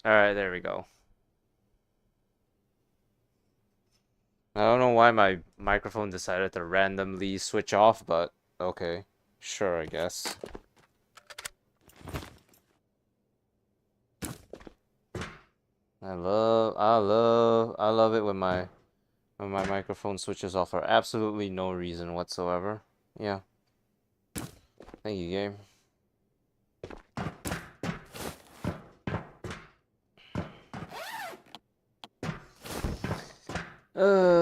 Alright, there we go. I don't know why my microphone decided to randomly switch off, but okay. Sure, I guess. I love it when my microphone switches off for absolutely no reason whatsoever. Yeah. Thank you, game. Uh...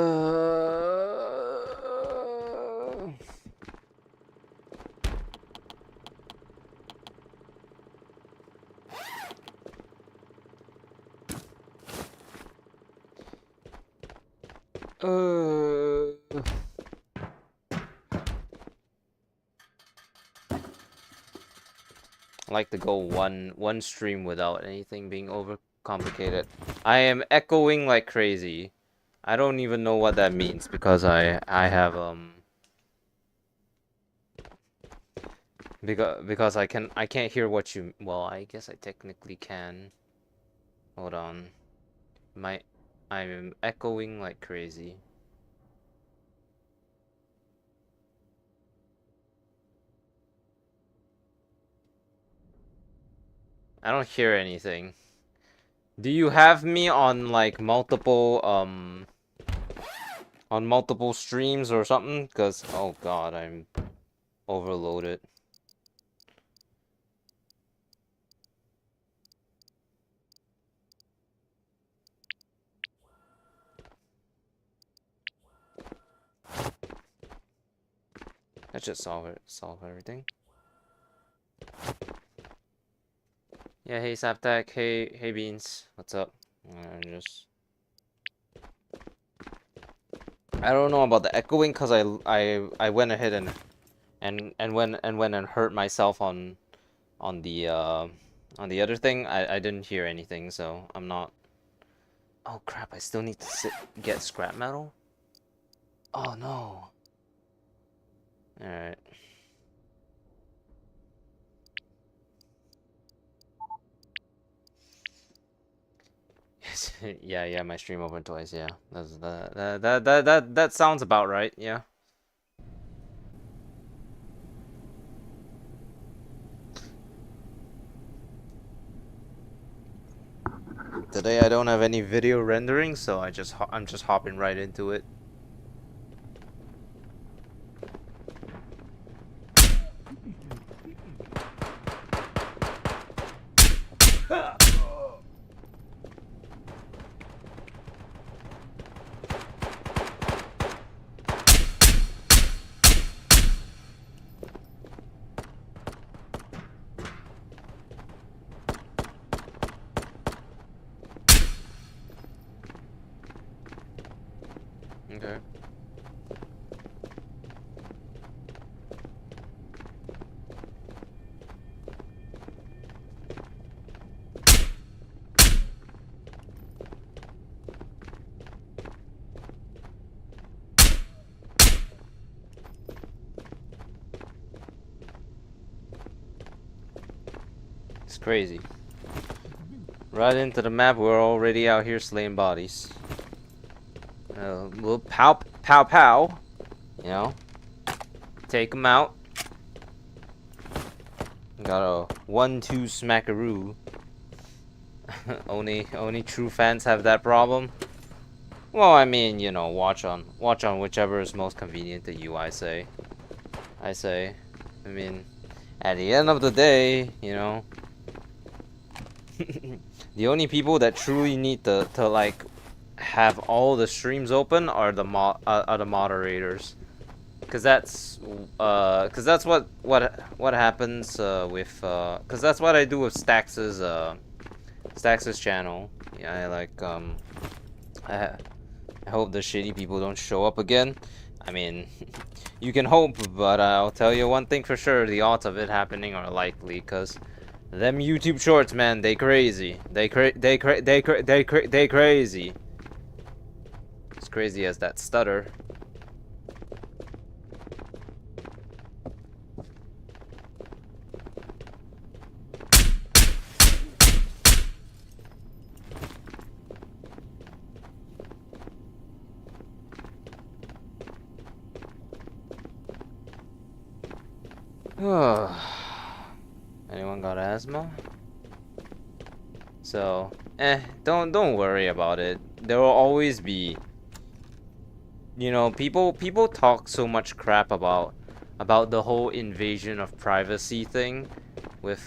Uh, I like to go one stream without anything being over complicated. I am echoing like crazy. I don't even know what that means because I have because I can't hear what you, well, I guess I technically can. Hold on. My I'm echoing like crazy. I don't hear anything. Do you have me on like multiple on multiple streams or something? Cause oh god, I'm overloaded. That should solve everything. Yeah, hey Saptak, hey Beans, what's up? I don't know about the echoing because I went ahead and went and hurt myself on the other thing. I didn't hear anything, so I'm not. Oh crap! I still need to get scrap metal. Oh no. All right. Yeah, my stream opened twice. Yeah, that sounds about right. Yeah. Today I don't have any video rendering, so I'm just hopping right into it. Okay. It's crazy. Right into the map, we're already out here slaying bodies. Little pow, pow, pow. You know? Take them out. Got a 1-2 smackaroo. only true fans have that problem. Well, I mean, you know, watch on whichever is most convenient to you, I say. I mean, at the end of the day, you know, the only people that truly need to like have all the streams open are the moderators, because that's what happens with because that's what I do with Stax's channel. Yeah, I hope the shitty people don't show up again. I mean, you can hope, but I'll tell you one thing for sure: the odds of it happening are likely, cause them YouTube shorts, man, they crazy. They crazy. As crazy as that stutter. Anyone got asthma? So, don't worry about it. There will always be, you know, people talk so much crap about the whole invasion of privacy thing with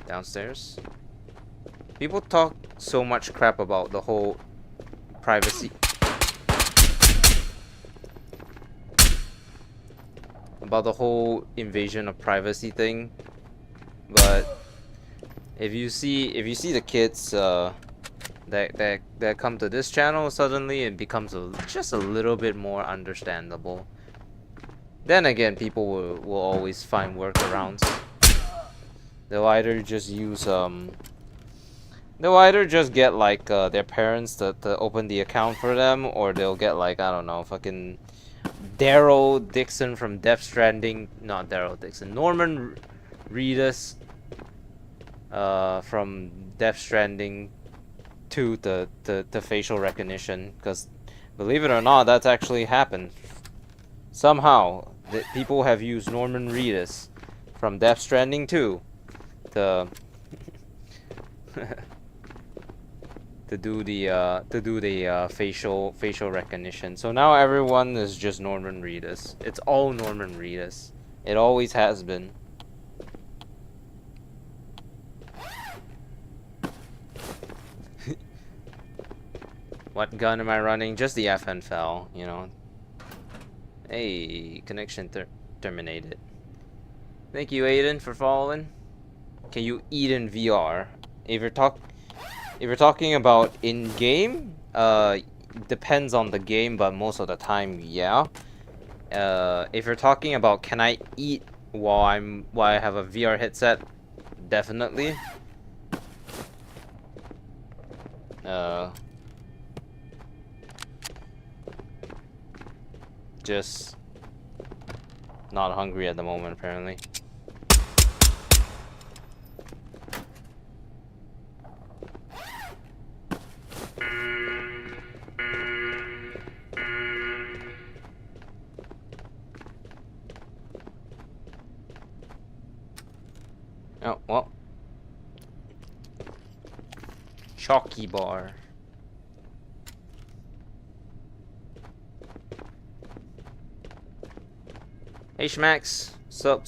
downstairs. People talk so much crap about the whole privacy invasion of privacy thing, but if you see the kids that come to this channel, suddenly it becomes just a little bit more understandable. Then again, people will always find workarounds. They'll either just use they'll either just get like their parents to open the account for them, or they'll get like, I don't know, fucking Daryl Dixon from Death Stranding, not Daryl Dixon, Norman Reedus from Death Stranding 2 to facial recognition, because believe it or not, that's actually happened. Somehow, people have used Norman Reedus from Death Stranding 2 to do the facial recognition. So now everyone is just Norman Reedus. It's all Norman Reedus. It always has been. What gun am I running? Just the FNFL, you know. Hey, connection terminated. Thank you, Aiden, for following. Can you eat in VR? If you're talking about in-game, depends on the game, but most of the time, yeah. If you're talking about can I eat while I have a VR headset, definitely. Just not hungry at the moment, apparently. Oh, well. Chalky bar. Hey Schmax, sup.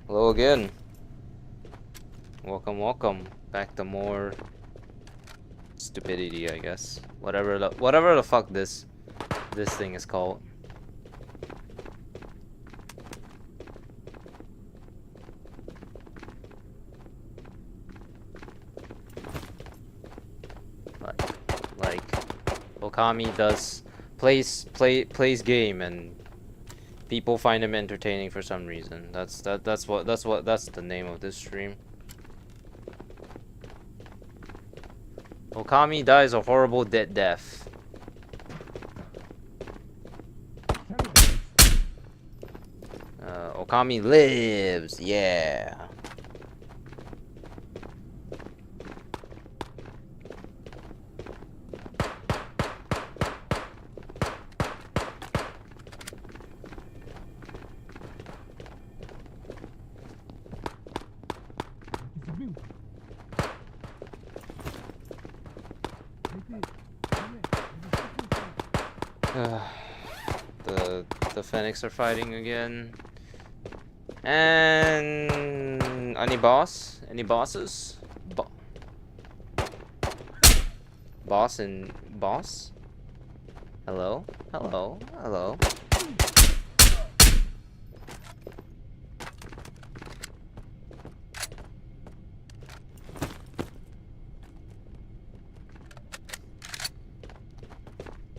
Hello again. Welcome. Back to more stupidity, I guess. Whatever the fuck this thing is called. Like Okami plays game, and people find him entertaining for some reason. That's the name of this stream. Okami dies a horrible death. Okami lives, yeah. The Phoenix are fighting again. And any boss? Any bosses? Boss and boss? Hello?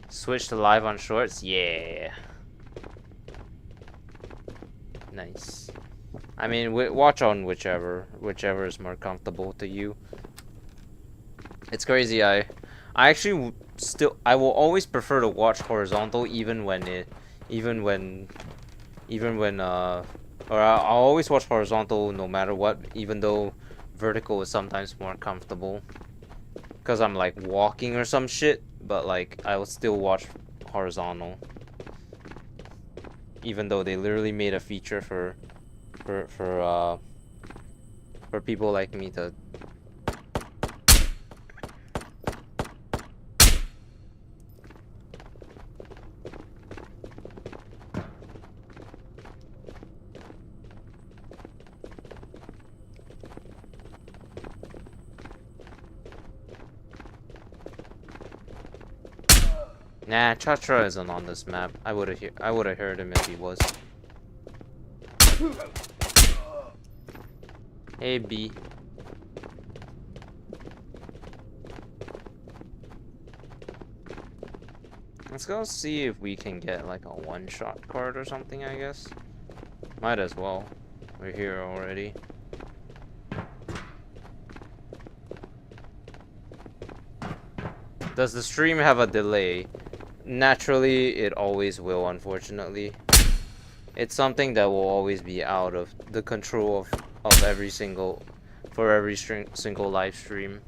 Switch to live on shorts? Yeah. Nice. I mean, watch on whichever is more comfortable to you. It's crazy. I actually I will always prefer to watch horizontal, even when or I'll always watch horizontal no matter what, even though vertical is sometimes more comfortable, because I'm like walking or some shit. but like I will still watch horizontal, even though they literally made a feature for people like me to. Nah, Chatra isn't on this map. I would have heard him if he was. Hey B. Let's go see if we can get like a one-shot card or something, I guess. Might as well. We're here already. Does the stream have a delay? Naturally, it always will, unfortunately. It's something that will always be out of the control of every single live stream.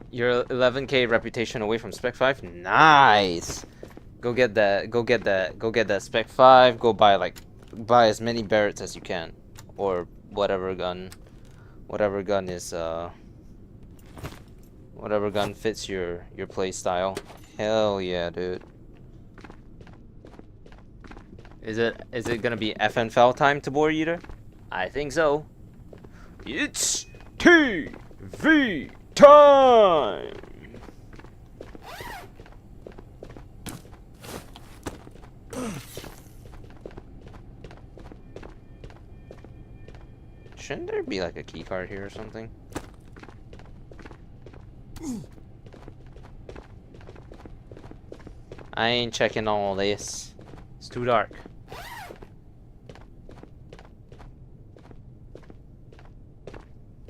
You're 11k reputation away from Spec 5. Nice. Go get that. Go get that. Go get that Spec 5. Go buy as many Barretts as you can, or whatever gun is whatever gun fits your play style. Hell yeah, dude. Is it gonna be FNFL time, Tabor Eater? I think so. It's TV time. Shouldn't there be like a key card here or something? I ain't checking all this. It's too dark.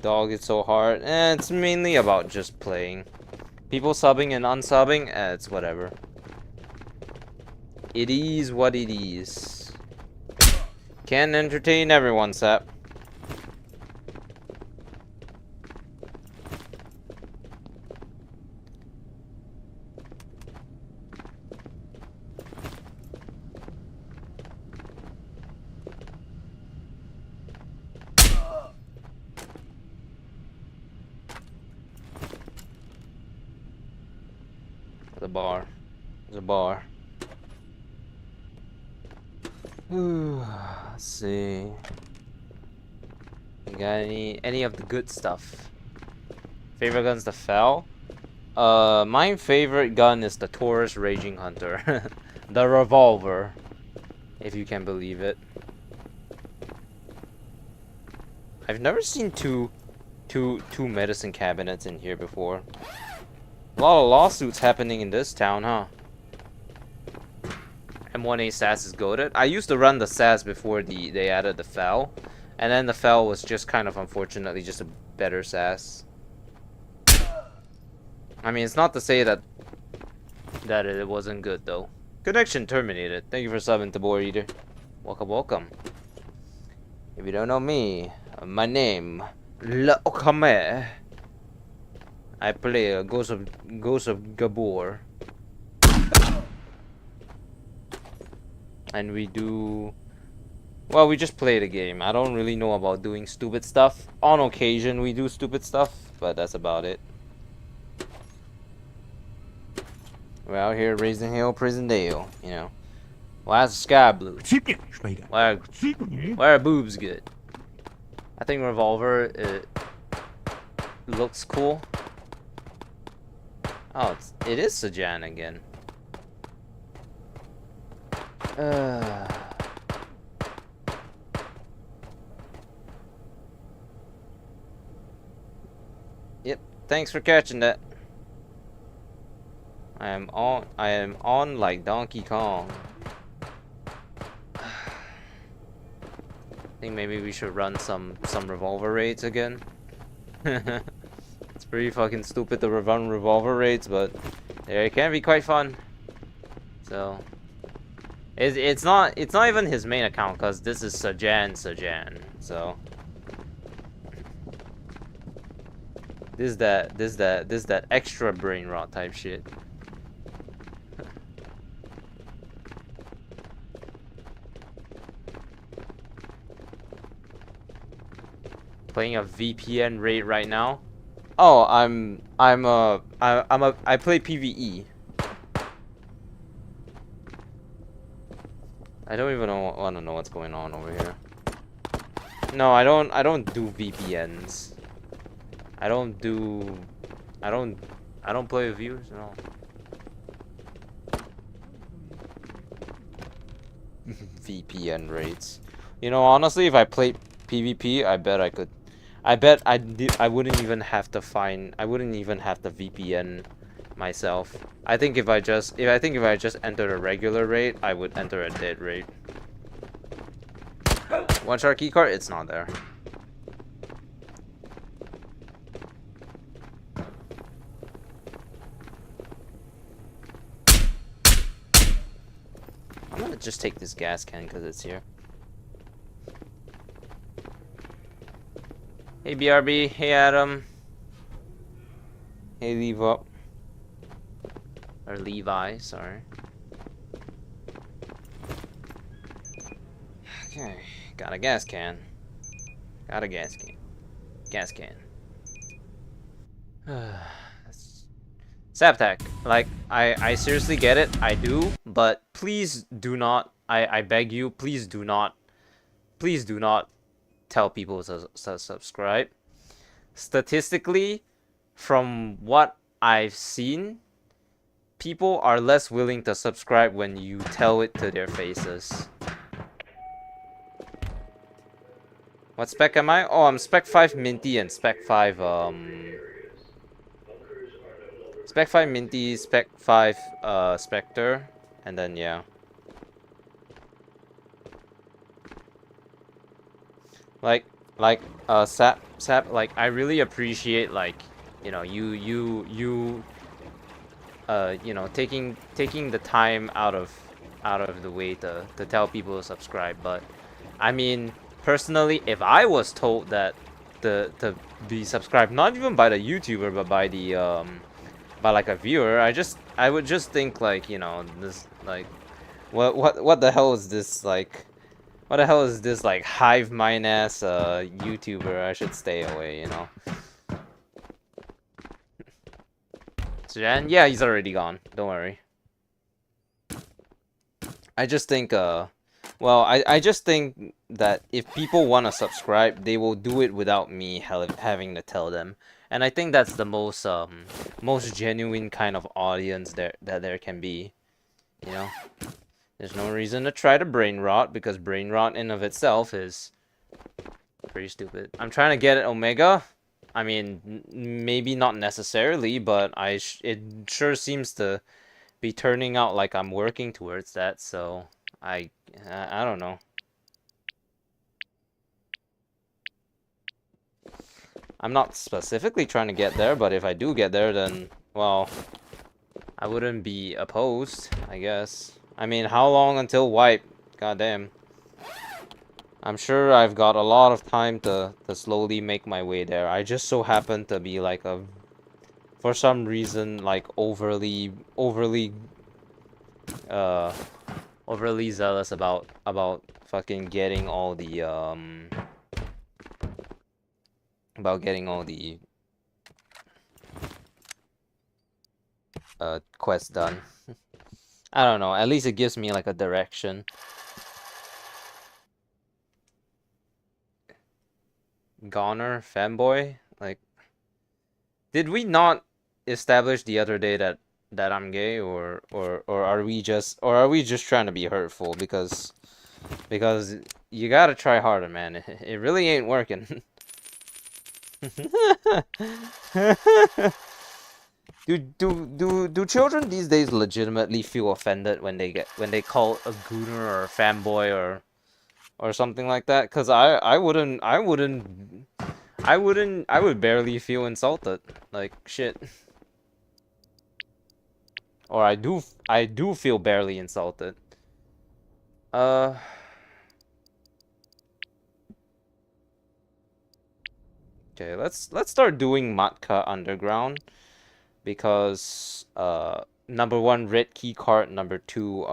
Dog, it's so hard. It's mainly about just playing. People subbing and unsubbing, it's whatever. It is what it is. Can't entertain everyone, Sap. There's a bar. Let's see. You got any of the good stuff? Favorite gun's the FAL? My favorite gun is the Taurus Raging Hunter. The revolver. If you can believe it. I've never seen two medicine cabinets in here before. A lot of lawsuits happening in this town, huh? M1A SAS is goated. I used to run the SAS before they added the FAL, and then the FAL was just kind of unfortunately just a better SAS. I mean, it's not to say that it wasn't good though. Connection terminated. Thank you for subbing, Tabor Eater. Welcome, welcome. If you don't know me, my name La Okame. I play a Ghost of Gabor. And we do... Well, we just play the game. I don't really know about doing stupid stuff. On occasion, we do stupid stuff, but that's about it. We're out here raising hell, prison Dale, you know. Why is the sky blue? Why are boobs good? I think revolver, it looks cool. Oh, it is Sajan again. Yep, thanks for catching that. I am on like Donkey Kong. I think maybe we should run some revolver raids again. It's pretty fucking stupid to run revolver raids, but it can be quite fun. So it's not even his main account, because this is Sajan. So This that extra brain rot type shit. Playing a VPN raid right now. Oh, I play PVE. I don't even want to know what's going on over here. No, I don't do VPNs. I don't play with viewers, no. VPN raids. You know, honestly, if I played PvP, I bet I could. I wouldn't even have to VPN myself. I think if I just entered a regular raid, I would enter a dead raid. One shot keycard, it's not there. I'm gonna just take this gas can because it's here. Hey BRB, hey Adam. Hey Levi. Or Levi, sorry. Okay, got a gas can. Got a gas can. Gas can. Saptac, like, I seriously get it, I do, but please do not, I beg you, please do not tell people to subscribe. Statistically, from what I've seen, people are less willing to subscribe when you tell it to their faces. What spec am I? Oh, I'm spec 5 Minty and spec 5, spec 5 Minty, spec 5, Spectre, and then, yeah. Like, Sap, like, I really appreciate, like, you know, you know, taking the time out of the way to tell people to subscribe, but, I mean, personally, if I was told that to be subscribed, not even by the YouTuber, but by the, by, like, a viewer, I would just think, like, you know, this, like, what the hell is this, like, what the hell is this, like, hive mind ass YouTuber? I should stay away, you know. So, and yeah, he's already gone. Don't worry. I just think, well, I just think that if people want to subscribe, they will do it without me having to tell them. And I think that's the most genuine kind of audience that there can be, you know. There's no reason to try to brain rot, because brain rot in of itself is pretty stupid. I'm trying to get at Omega. I mean, maybe not necessarily, but it sure seems to be turning out like I'm working towards that, so I don't know. I'm not specifically trying to get there, but if I do get there, then, well, I wouldn't be opposed, I guess. I mean, how long until wipe? Goddamn. I'm sure I've got a lot of time to slowly make my way there. I just so happen to be like for some reason, like overly zealous about fucking getting all the quests done. I don't know, at least it gives me like a direction. Goner, fanboy, like, did we not establish the other day that I'm gay, or are we just trying to be hurtful, because you gotta try harder, man. It really ain't working. Do children these days legitimately feel offended when they call a gooner or a fanboy or something like that? Cause I would barely feel insulted, like, shit. Or I do feel barely insulted. Okay, let's start doing Matka Underground because number one, red key card. Number two,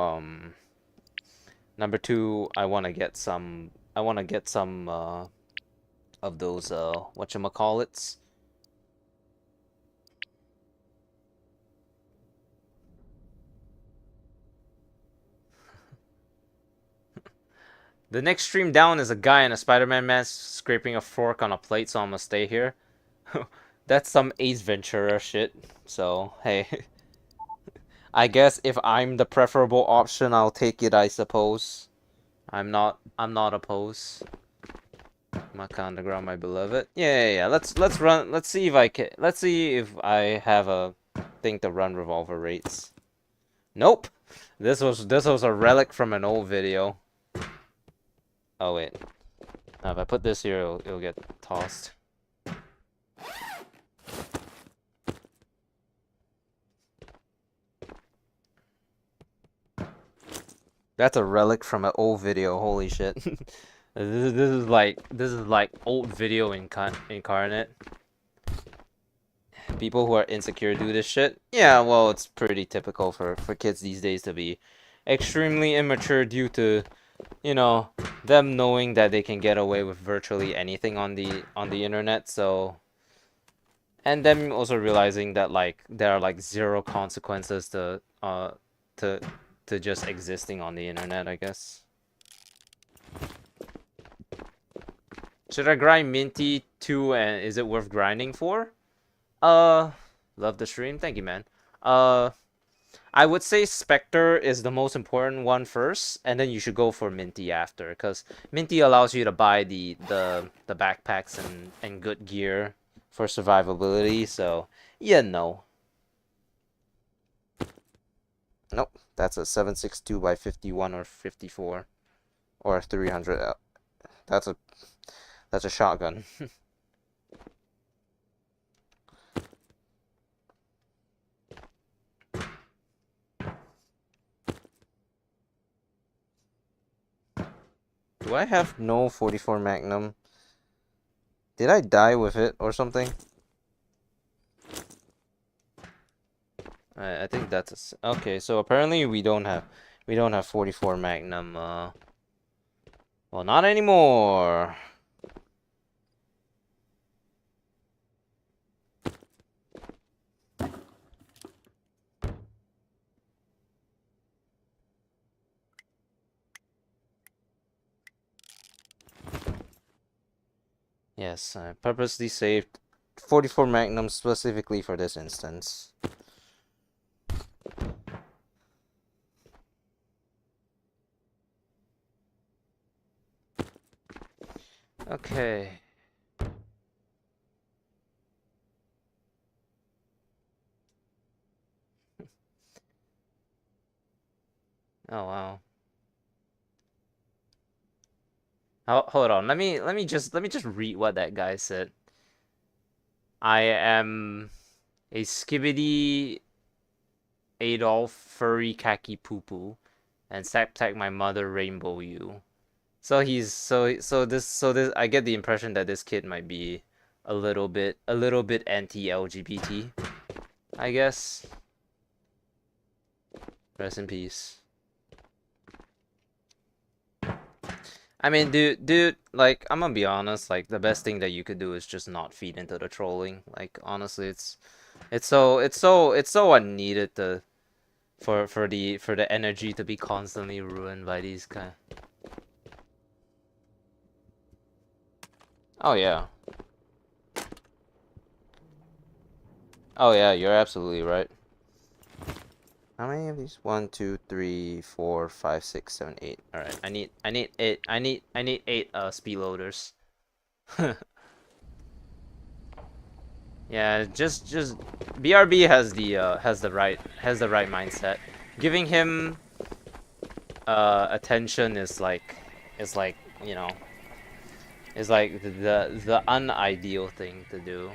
I wanna get some of those whatchamacallits. The next stream down is a guy in a Spider-Man mask scraping a fork on a plate, so I'm gonna stay here. That's some Ace Ventura shit. So, hey. I guess if I'm the preferable option, I'll take it, I suppose. I'm not opposed. Maka Underground, my beloved. Yeah. Let's run. Let's see if I can. Let's see if I have a thing to run revolver rates. Nope. This was a relic from an old video. Oh wait. Now if I put this here, it'll get tossed. That's a relic from an old video. Holy shit. This is like old video incarnate. People who are insecure do this shit. Yeah, well, it's pretty typical for kids these days to be extremely immature due to, you know, them knowing that they can get away with virtually anything on the internet. So, and them also realizing that like there are like zero consequences to just existing on the internet, I guess. Should I grind Minty 2 and is it worth grinding for? Love the stream. Thank you, man. I would say Spectre is the most important one first, and then you should go for Minty after, because Minty allows you to buy the backpacks and good gear for survivability, so yeah, no. Nope, that's a 762 by 51 or 54 or 300. That's a shotgun. Do I have no 44 Magnum? Did I die with it or something? I think that's okay. So apparently we don't have 44 Magnum. Well, not anymore. Yes, I purposely saved 44 Magnum specifically for this instance. Okay. Oh wow. Oh, hold on. Let me just read what that guy said. I am a skibidi Adolf furry khaki poo poo and sack tag my mother rainbow you. So he's so this I get the impression that this kid might be a little bit anti-LGBT, I guess. Rest in peace. I mean, dude, like I'm gonna be honest, like the best thing that you could do is just not feed into the trolling. Like honestly, it's so unneeded for the energy to be constantly ruined by these kind. Oh yeah. Oh yeah, you're absolutely right. How many of these? 1, 2, 3, 4, 5, 6, 7, 8. All right, I need 8. I need 8 speed loaders. Yeah, just BRB has the right mindset. Giving him attention is like you know is like the unideal thing to do.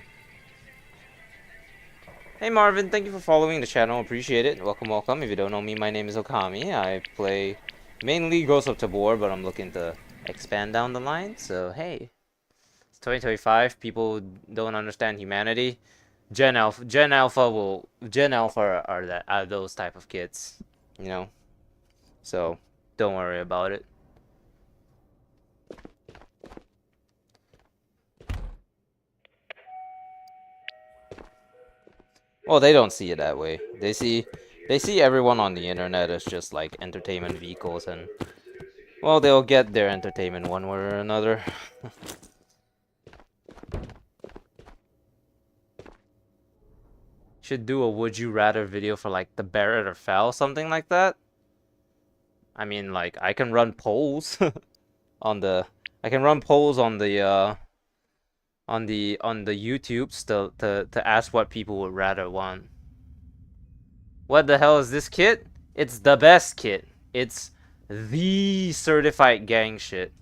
Hey Marvin, thank you for following the channel. Appreciate it. Welcome. If you don't know me, my name is Okami. I play mainly Ghost of Tabor, but I'm looking to expand down the line. So hey, It's 2025. People don't understand humanity. Gen Alpha are those type of kids, you know. So don't worry about it. Well, they don't see it that way. They see everyone on the internet as just like entertainment vehicles, and well, they'll get their entertainment one way or another. Should do a would you rather video for like the Barrett or Foul, something like that. I mean, like I can run polls on the on the YouTubes to ask what people would rather want. What the hell is this kit? It's the best kit. It's the certified gang shit.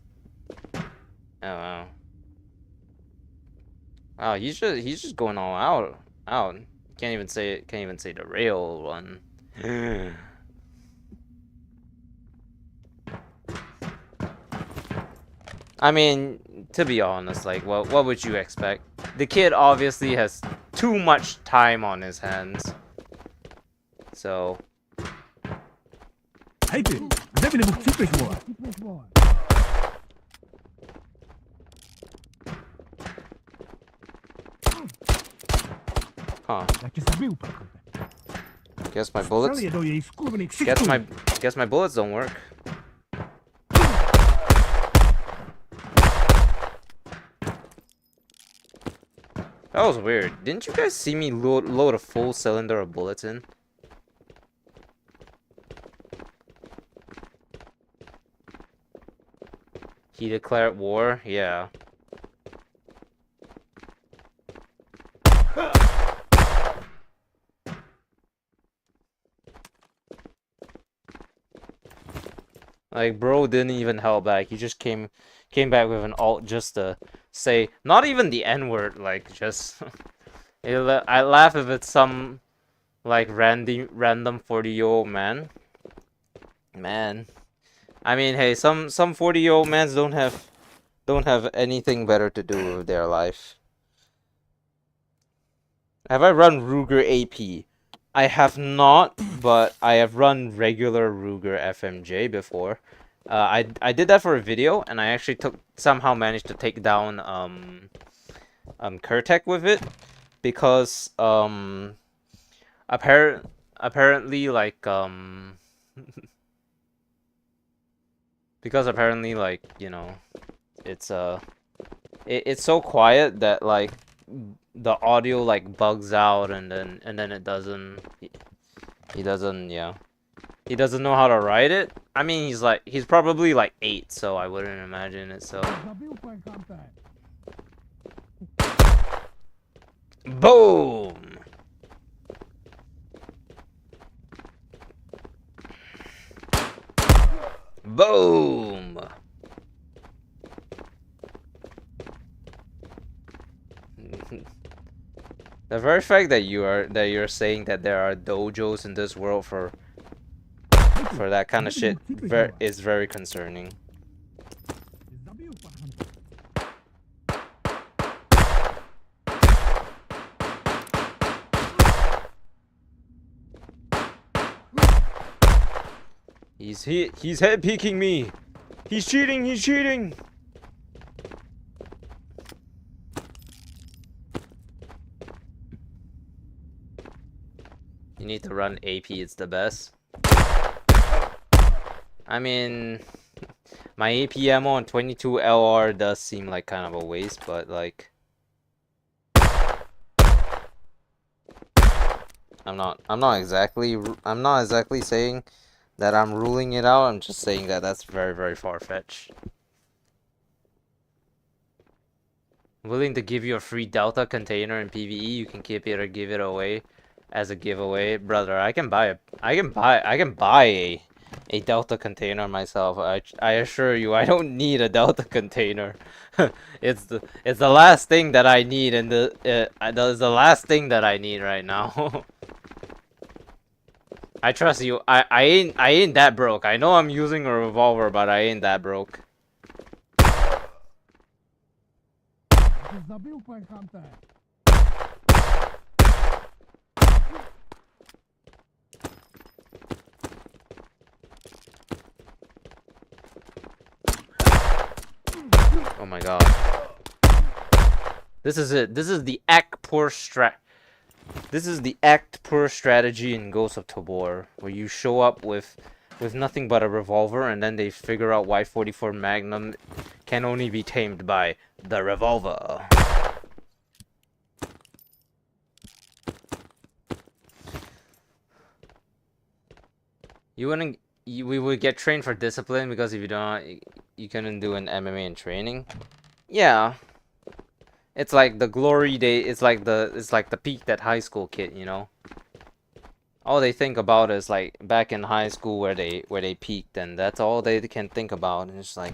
Oh wow. Oh, he's just going all out. Can't even say the rail one. I mean, to be honest, like, what would you expect? The kid obviously has too much time on his hands. So. Huh. Guess my bullets don't work. That was weird. Didn't you guys see me load a full cylinder of bullets in? He declared war? Yeah. Like, bro didn't even help back. He just came back with an alt just to say, not even the N-word, like, just... I laugh if it's some, like, random 40-year-old man. Man. I mean, hey, some 40-year-old mans don't have anything better to do with their life. Have I run Ruger AP? I have not, but I have run regular Ruger FMJ before. I did that for a video, and I actually somehow managed to take down Kurtek with it, because apparently like because apparently, like, you know, it's it's so quiet that like the audio like bugs out, and then it doesn't. He doesn't, yeah. He doesn't know how to write it. I mean, he's probably like 8, so I wouldn't imagine it. So. Boom. Boom. The very fact that you're saying that there are dojos in this world for that kind of shit is very concerning. He's head peeking me. He's cheating. He's cheating. You need to run AP. It's the best. I mean, my AP ammo on 22 LR does seem like kind of a waste, but like, I'm not exactly saying that I'm ruling it out. I'm just saying that that's very, very far-fetched. I'm willing to give you a free Delta container in PVE. You can keep it or give it away as a giveaway, brother. I can buy a Delta container myself. I assure you, I don't need a Delta container. It's the last thing that I need, and it's the last thing that I need right now. I trust you. I ain't that broke. I know I'm using a revolver, but I ain't that broke. Oh my god. This is it. This is the act poor This is the act poor strategy in Ghost of Tabor, where you show up with nothing but a revolver, and then they figure out why 44 Magnum can only be tamed by the revolver. We would get trained for discipline because if you don't, you couldn't do an MMA in training. Yeah. It's like the glory day. It's like the peak that high school kid, you know. All they think about is like back in high school where they peaked, and that's all they can think about. And it's like,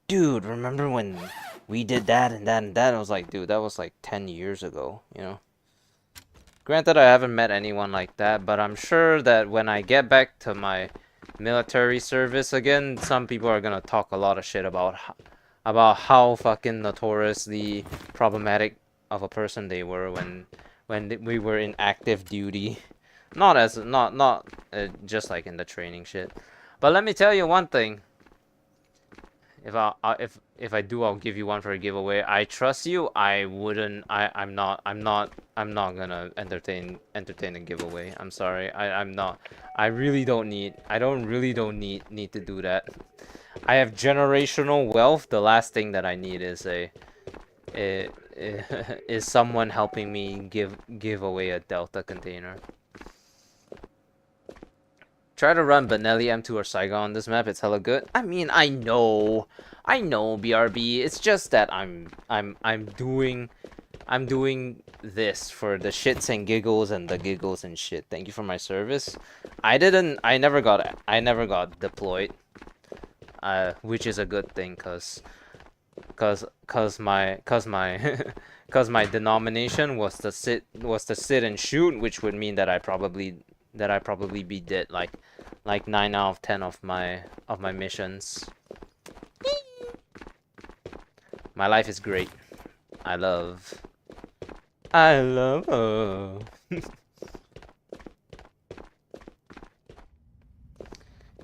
dude, remember when we did that and that and that? I was like, dude, that was like 10 years ago, you know. Granted, I haven't met anyone like that, but I'm sure that when I get back to my military service again, some people are gonna talk a lot of shit about how fucking notoriously problematic of a person they were when we were in active duty. Not just like in the training shit. But let me tell you one thing. If I do, I'll give you one for a giveaway. I trust you. I'm not gonna entertain a giveaway. I'm sorry. I'm not. I really don't need to do that. I have generational wealth. The last thing that I need is is someone helping me give away a Delta container. Try to run Benelli M2 or Saigon on this map. It's hella good. I mean, I know, BRB. It's just that I'm doing this for the shits and giggles and the giggles and shit. Thank you for my service. I never got deployed. Which is a good thing, cause my denomination was to sit and shoot, which would mean that I probably be dead like 9 out of 10 of my missions. My life is great. I love.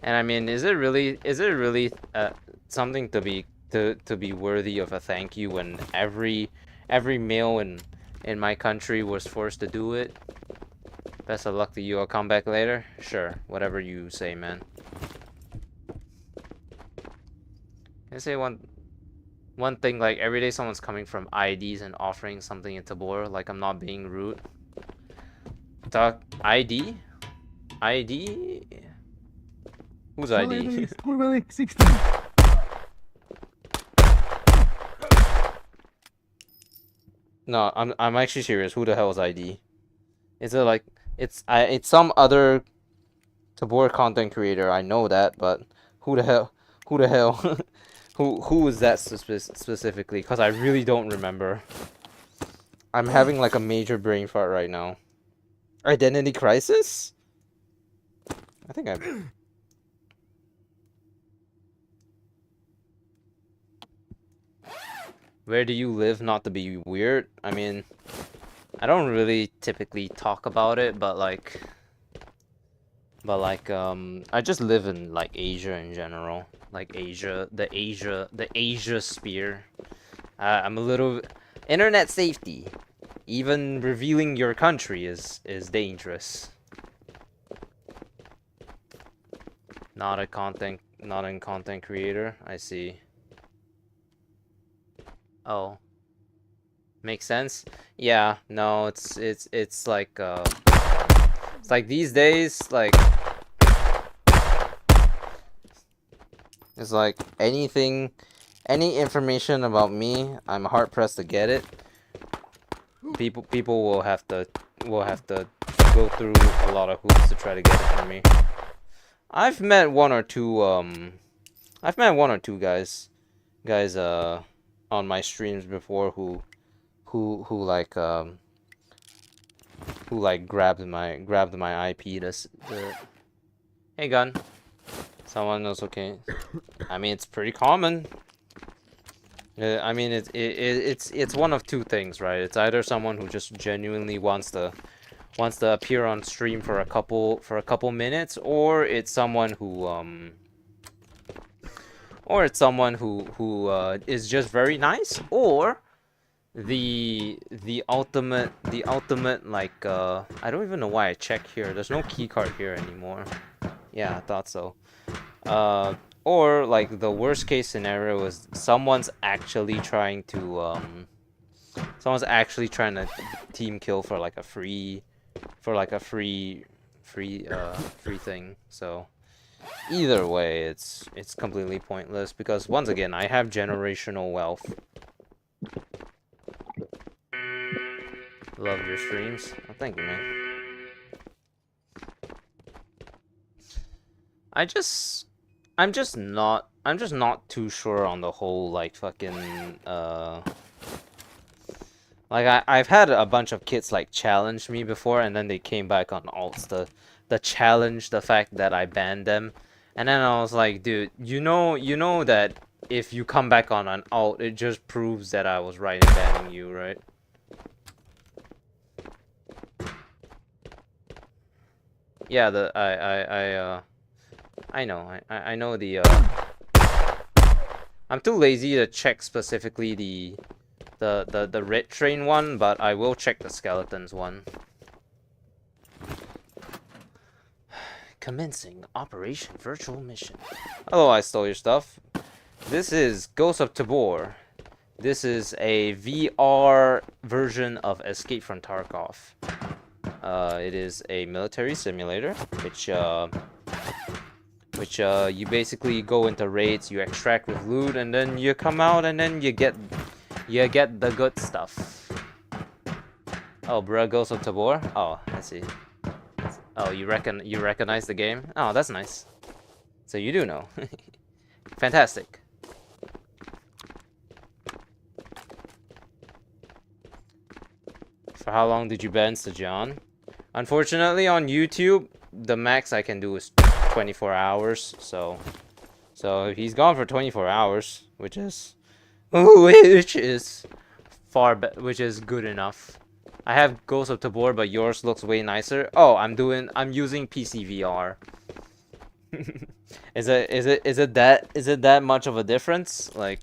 And I mean, is it really something to be worthy of a thank you when every male in my country was forced to do it? Best of luck to you. I'll come back later. Sure, whatever you say, man. Can I say one thing? Like every day, someone's coming from IDs and offering something in Tabor. Like I'm not being rude. ID? Who's ID? No, I'm actually serious. Who the hell is ID? Is it like it's some other Tabor content creator? I know that, but who the hell? who is that specifically? Because I really don't remember. I'm having like a major brain fart right now. Identity crisis? I think I'm. Where do you live? Not to be weird. I mean, I don't really typically talk about it, but like I just live in like Asia in general. Like the Asia sphere. I'm a little internet safety. Even revealing your country is dangerous. Not a content creator. I see. Oh. Makes sense? Yeah, no, it's like it's like these days, like it's like any information about me, I'm hard pressed to get it. People will have to go through a lot of hoops to try to get it from me. I've met one or two guys on my streams before who grabbed my IP. Hey gun, someone else okay? I mean, it's pretty common. I mean, it's one of two things, right? It's either someone who just genuinely wants to appear on stream for a couple minutes, or it's someone who is just very nice, or the ultimate like I don't even know why I check here. There's no key card here anymore. Yeah, I thought so. Uh, or like the worst case scenario is someone's actually trying to team kill for like a free thing. So either way, it's completely pointless because once again, I have generational wealth. Love your streams. Oh, thank you, man. I'm just not too sure on the whole like fucking like I've had a bunch of kids like challenge me before, and then they came back on alts the challenge the fact that I banned them, and then I was like, dude, you know that if you come back on an alt, it just proves that I was right in banning you, right? Yeah, I know. I know I'm too lazy to check specifically the red train one, but I will check the skeletons one. Commencing Operation Virtual Mission. Hello, I stole your stuff. This is Ghost of Tabor. This is a VR version of Escape from Tarkov. It is a military simulator, which you basically go into raids, you extract with loot, and then you come out, and then you get the good stuff. Oh, bruh, Ghost of Tabor? Oh, I see. Oh, you recognize the game? Oh, that's nice. So you do know. Fantastic. For how long did you ban Sajan? Unfortunately, on YouTube, the max I can do is 24 hours. So he's gone for 24 hours, which is which is good enough. I have Ghost of Tabor, but yours looks way nicer. Oh, I'm using PC VR. Is it that much of a difference? Like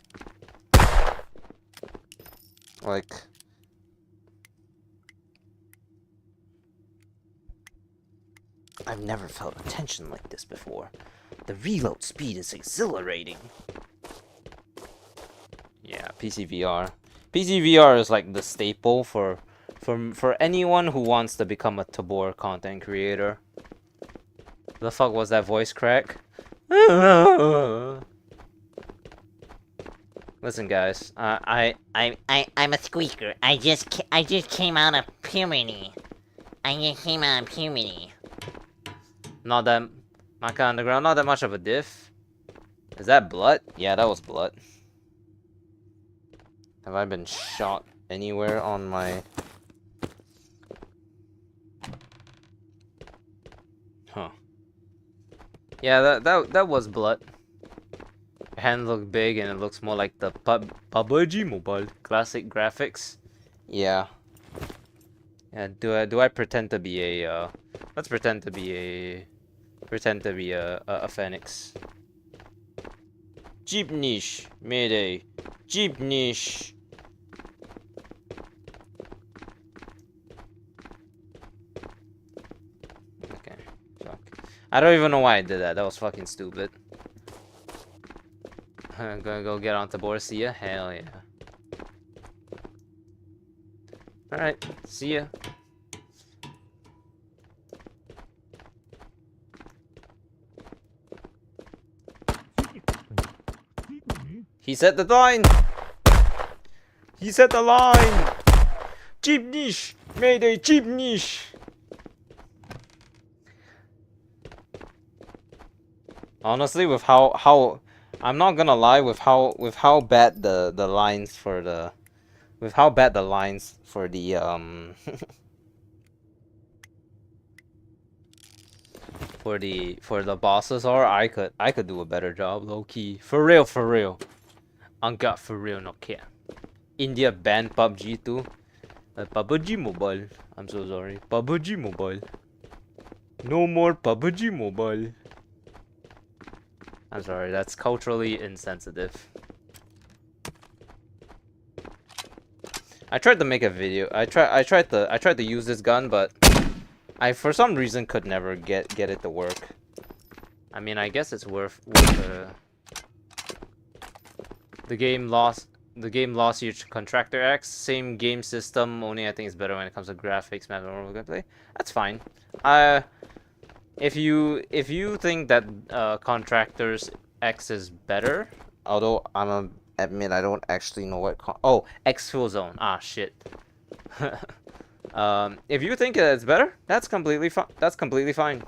I've never felt a tension like this before. The reload speed is exhilarating. Yeah, PC VR. PC VR is like the staple for anyone who wants to become a Tabor content creator. The fuck was that voice crack? Listen, guys. I'm a squeaker. I just came out of puberty. Not that Maka Underground. Not that much of a diff. Is that blood? Yeah, that was blood. Have I been shot anywhere on my? Huh. Yeah, that was blood. Hand look big and it looks more like the PUBG Mobile classic graphics. Yeah. Yeah. Do I pretend to be a? Let's pretend to be a phoenix. Jeep niche, mayday. Jeep niche. Okay, fuck. I don't even know why I did that. That was fucking stupid. I'm gonna go get on Tabor. See ya. Hell yeah. Alright, see ya. He set the line! He set the line! Jeep niche! Mayday, jeep niche! Honestly, with how I'm not gonna lie, with how bad the lines for the for the bosses are, I could do a better job, low key. For real. Angkat for real, no care. India banned PUBG too. PUBG Mobile. I'm so sorry. PUBG Mobile. No more PUBG Mobile. I'm sorry, that's culturally insensitive. I tried to make a video. I tried to use this gun, but I for some reason could never get it to work. I mean, I guess it's worth the game lost your Contractor X, same game system, only I think it's better when it comes to graphics, map, and overall gameplay. That's fine. If you think that Contractors X is better, although admit I don't actually know what Exfil Zone. Ah shit. If you think it's better, that's completely fine. That's completely fine.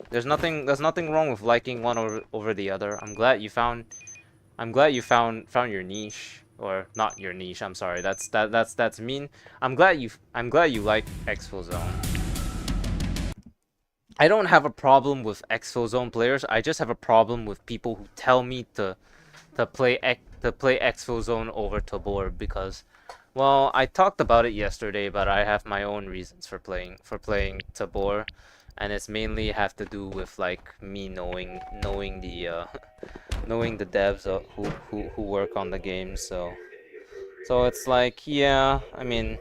There's nothing wrong with liking one over the other. I'm glad you found your niche, or not your niche. I'm sorry. That's mean. I'm glad you like Exfil Zone. I don't have a problem with Exfil Zone players. I just have a problem with people who tell me to play Exfil Zone over Tabor because, well, I talked about it yesterday, but I have my own reasons for playing Tabor, and it's mainly have to do with like me knowing the knowing the devs who work on the game. So it's like, yeah, I mean,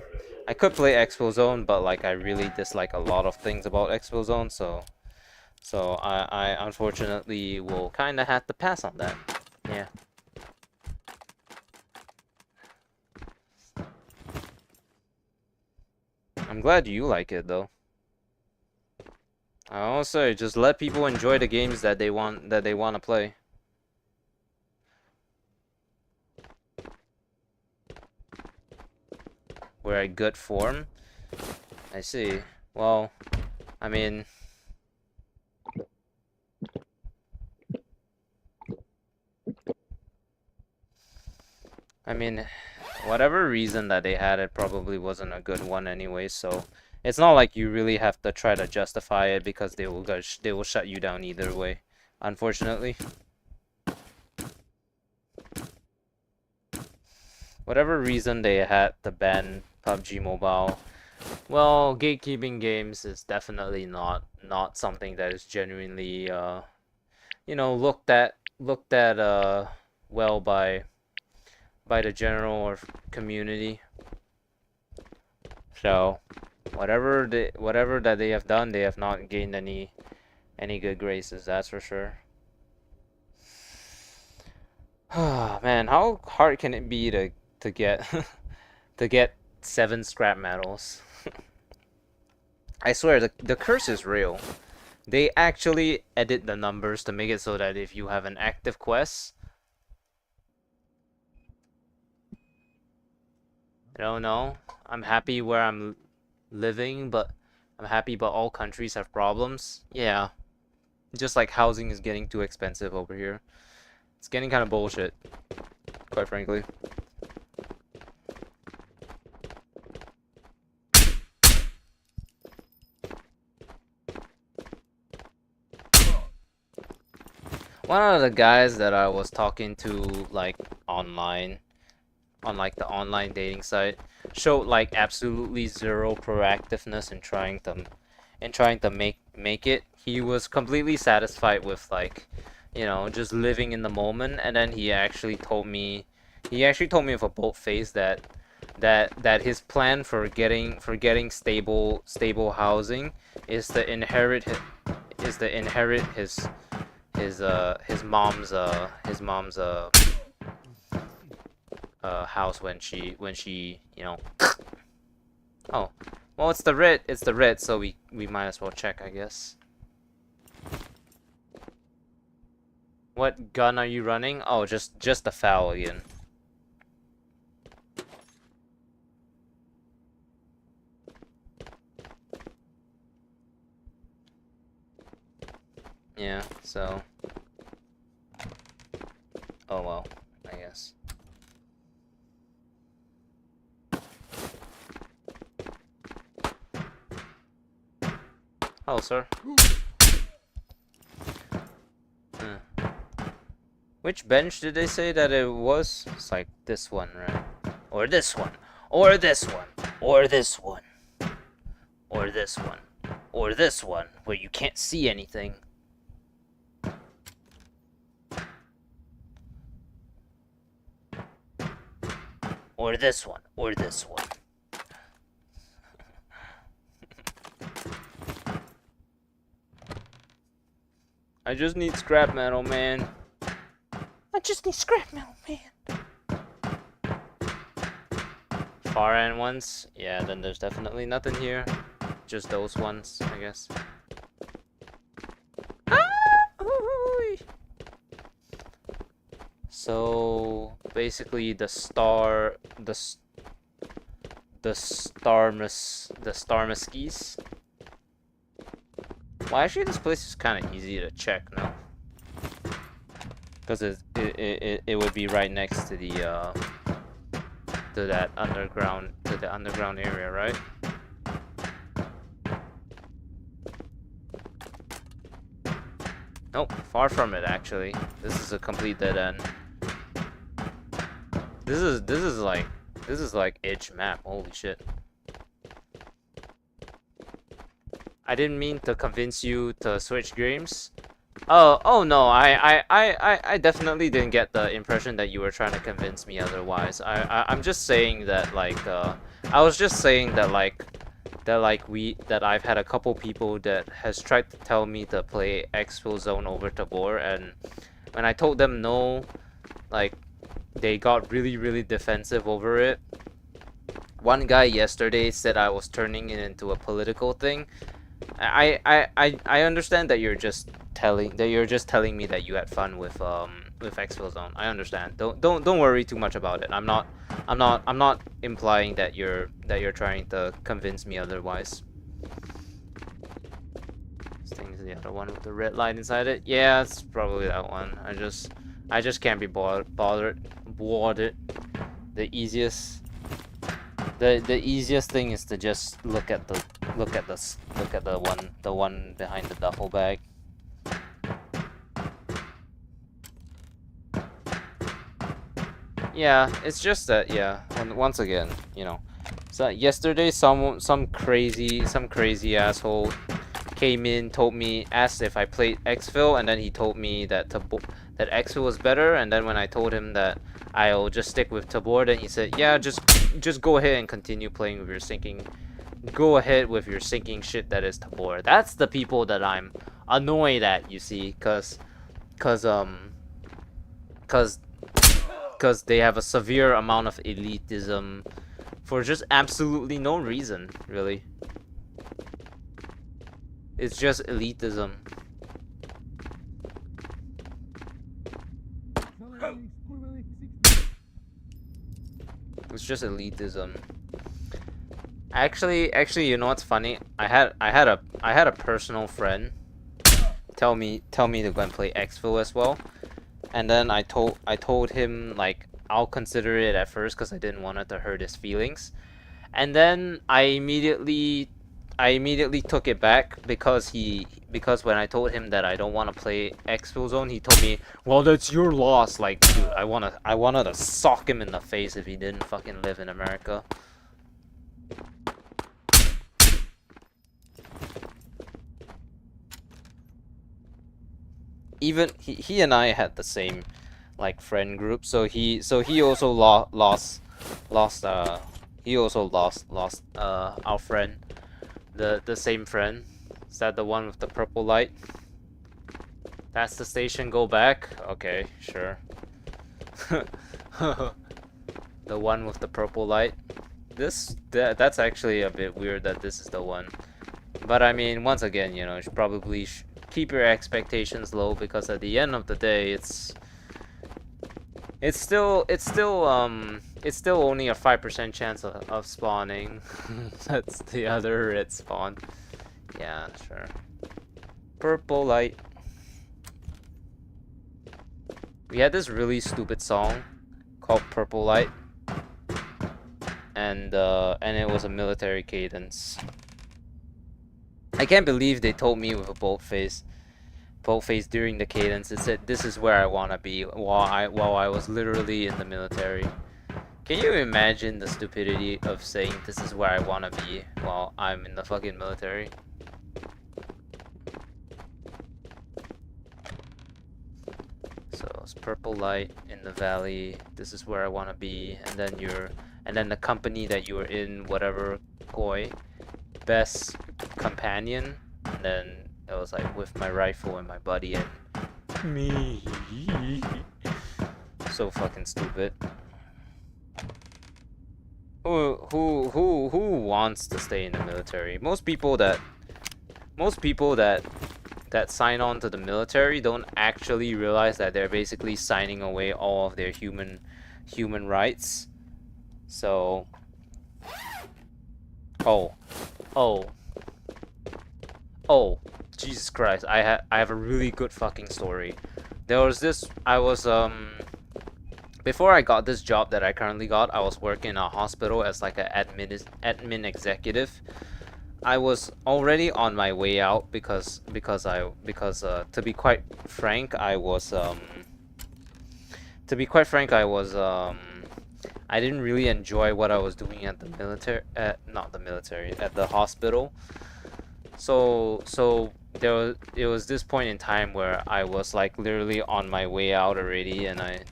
I could play Expo Zone, but like I really dislike a lot of things about Expo Zone, so I unfortunately will kind of have to pass on that. Yeah. I'm glad you like it though. I also just let people enjoy the games that they want to play. We're at good form. I see. Well, I mean, whatever reason that they had, it probably wasn't a good one anyway, so it's not like you really have to try to justify it because they will shut you down either way, unfortunately. Whatever reason they had to ban PUBG Mobile, well, gatekeeping games is definitely not something that is genuinely you know, looked at well by the general or community. So whatever that they have done, they have not gained any good graces, that's for sure. Man, how hard can it be to get to get 7 scrap medals? I swear the curse is real. They actually edit the numbers to make it so that if you have an active quest, I don't know. I'm happy where I'm living, but I'm happy but all countries have problems. Yeah. Just like housing is getting too expensive over here. It's getting kind of bullshit, quite frankly. One of the guys that I was talking to like online on like the online dating site showed like absolutely zero proactiveness in trying to make it. He was completely satisfied with like, you know, just living in the moment, and then he actually told me with a bold face that his plan for getting stable housing is to inherit his mom's house when she you know. Oh, well, it's the red, so we might as well check, I guess. What gun are you running? Oh, just the FAL again. Yeah, so. Oh well, I guess. Hello, sir. Which bench did they say that it was? It's like this one, right? Or this one. Or this one. Or this one. Or this one. Or this one, where you can't see anything. Or this one. Or this one. I just need scrap metal, man. I just need scrap metal, man. Far end ones? Yeah, then there's definitely nothing here. Just those ones, I guess. So basically the star mesquites. Well, actually this place is kind of easy to check now. Because it would be right next to the to the underground area, right? Nope, far from it actually. This is a complete dead end. This is like edge map. Holy shit. I didn't mean to convince you to switch games. Oh no, I definitely didn't get the impression that you were trying to convince me otherwise. I'm just saying that like I was just saying that that I've had a couple people that has tried to tell me to play Exfil Zone over Tabor, and when I told them no, like they got really defensive over it. One guy yesterday said I was turning it into a political thing. I understand that you're just telling me that you had fun with Exfil Zone. I understand. Don't worry too much about it. I'm not implying that you're trying to convince me otherwise. This thing is the other one with the red light inside it. Yeah, it's probably that one. I just can't be bothered. The easiest thing is to just look at the one behind the duffel bag. Yeah, it's just that, yeah. Once again, you know. So yesterday, some crazy asshole came in, asked if I played Exfil, and then he told me that that Exfil was better. And then when I told him that I'll just stick with Tabor, then he said, yeah, just go ahead and continue playing with your sinking. Go ahead with your sinking shit that is Tabor. That's the people that I'm annoyed at, you see, cause they have a severe amount of elitism for just absolutely no reason, really. It's just elitism. It's just elitism. Actually, you know what's funny? I had a personal friend tell me to go and play Exfil as well. And then I told him like I'll consider it at first because I didn't want it to hurt his feelings, and then I immediately took it back because when I told him that I don't want to play Exfil Zone, he told me, well, that's your loss. Like, dude, I wanted to sock him in the face if he didn't fucking live in America. Even he and I had the same like friend group, so he also lost our friend, the same friend. Is that the one with the purple light? That's the station, go back? Okay, sure. The one with the purple light. That's actually a bit weird that this is the one. But I mean, once again, you know, you should probably keep your expectations low, because at the end of the day, it's still only a 5% chance of spawning. That's the other red spawn. Yeah, sure. Purple light. We had this really stupid song called Purple Light, and it was a military cadence. I can't believe they told me with a bold face boldface during the cadence. It said, "This is where I wanna be," while I was literally in the military. Can you imagine the stupidity of saying this is where I wanna be while I'm in the fucking military? So it's purple light in the valley. This is where I wanna be, and then the company that you were in, whatever, Koi, best companion, and then it was like with my rifle and my buddy and me. So fucking stupid. Who wants to stay in the military? Most people that sign on to the military don't actually realize that they're basically signing away all of their human rights. So oh Jesus Christ, I have a really good fucking story. There was this, before I got this job that I currently got, I was working in a hospital as like an admin executive. I was already on my way out because to be quite frank, I didn't really enjoy what I was doing at the military, at the hospital. So it was this point in time where I was like literally on my way out already, and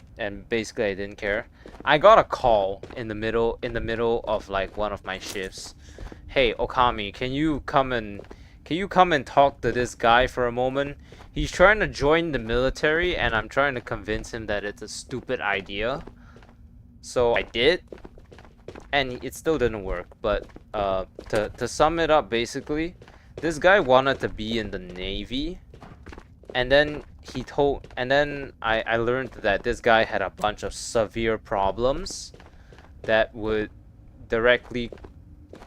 basically I didn't care. I got a call in the middle of like one of my shifts. Hey Okami, can you come and talk to this guy for a moment? He's trying to join the military and I'm trying to convince him that it's a stupid idea. So I did, and it still didn't work. But to sum it up, basically, this guy wanted to be in the Navy, and then I learned that this guy had a bunch of severe problems that would directly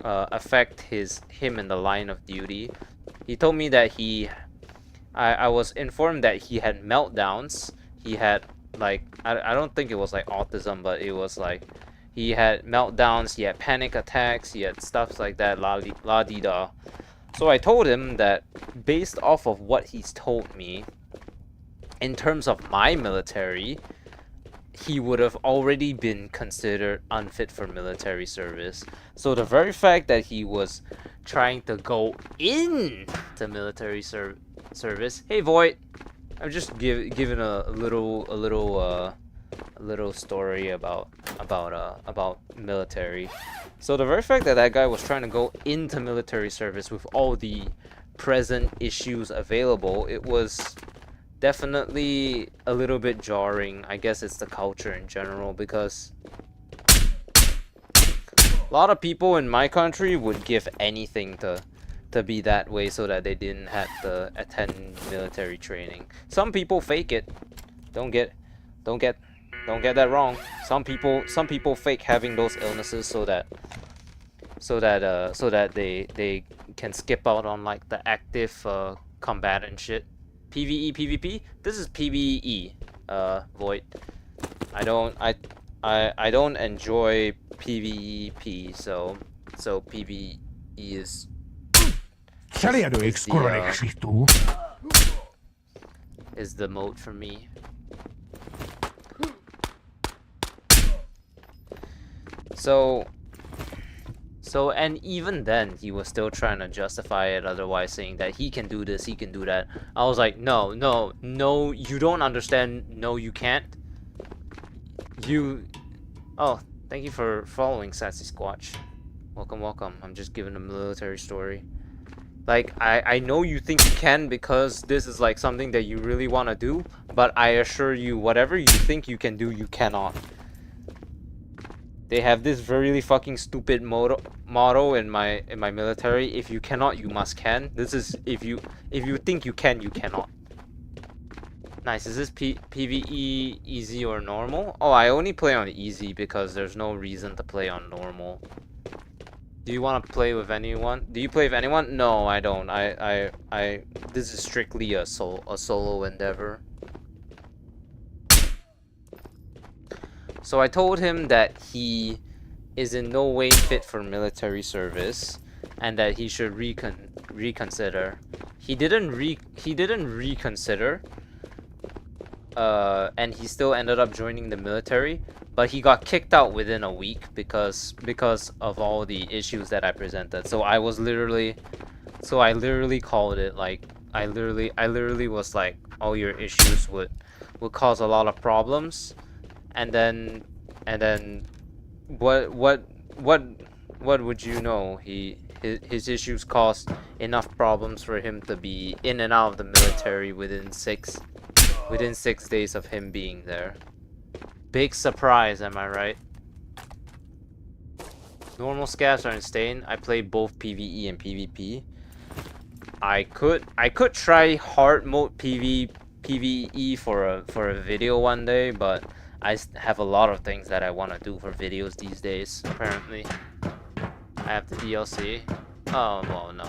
affect him in the line of duty. He told me that I was informed that he had meltdowns. He had like I don't think it was like autism, but it was like he had meltdowns, he had panic attacks, he had stuff like that, la di da. So I told him that based off of what he's told me, in terms of my military, he would have already been considered unfit for military service. So the very fact that he was trying to go in to military service. Hey Void, I'm just giving a little story about military. So the very fact that that guy was trying to go into military service with all the present issues available, it was definitely a little bit jarring. I guess it's the culture in general, because a lot of people in my country would give anything to be that way so that they didn't have to attend military training. Some people fake it. Don't get that wrong. Some people fake having those illnesses so that they can skip out on like the active combatant shit. PVE, PvP? This is PvE, Void. I don't enjoy PvP, so PvE is the mode for me. So and even then he was still trying to justify it otherwise, saying that he can do this, he can do that. I was like, no, you don't understand. No, you can't. Oh, thank you for following, Sassy Squatch. Welcome. I'm just giving a military story. Like, I know you think you can because this is like something that you really want to do, but I assure you, whatever you think you can do, you cannot. They have this very fucking stupid motto in my military: if you cannot, you must can. This is if you think you can, you cannot. Nice. Is this PvE easy or normal? Oh, I only play on easy because there's no reason to play on normal. Do you want to play with anyone? Do you play with anyone? No, I don't. This is strictly a solo endeavor. So I told him that he is in no way fit for military service and that he should reconsider. he didn't reconsider, and he still ended up joining the military, but he got kicked out within a week because of all the issues that I presented. So I literally called it, like, I literally was like, all your issues would cause a lot of problems, and then what would you know, his issues caused enough problems for him to be in and out of the military within 6 days of him being there. Big surprise, am I right? Normal scavs are insane. I play both PVE and PvP. I could try hard mode PvE for a video one day, but I have a lot of things that I want to do for videos these days. Apparently, I have the DLC. Oh well, no,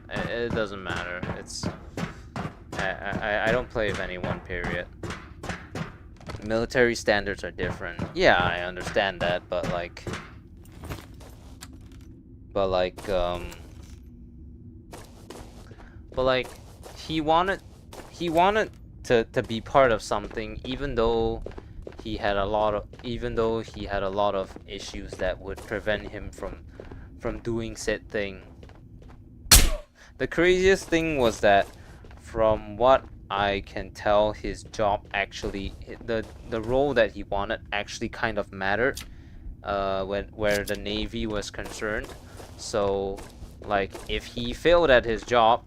it doesn't matter. It's I don't play with anyone. Period. Military standards are different. Yeah, I understand that, but like, he wanted to be part of something, even though he had a lot of issues that would prevent him from doing said thing. The craziest thing was that, from what I can tell, his job actually, the role that he wanted actually kind of mattered, where the Navy was concerned. So, like, if he failed at his job,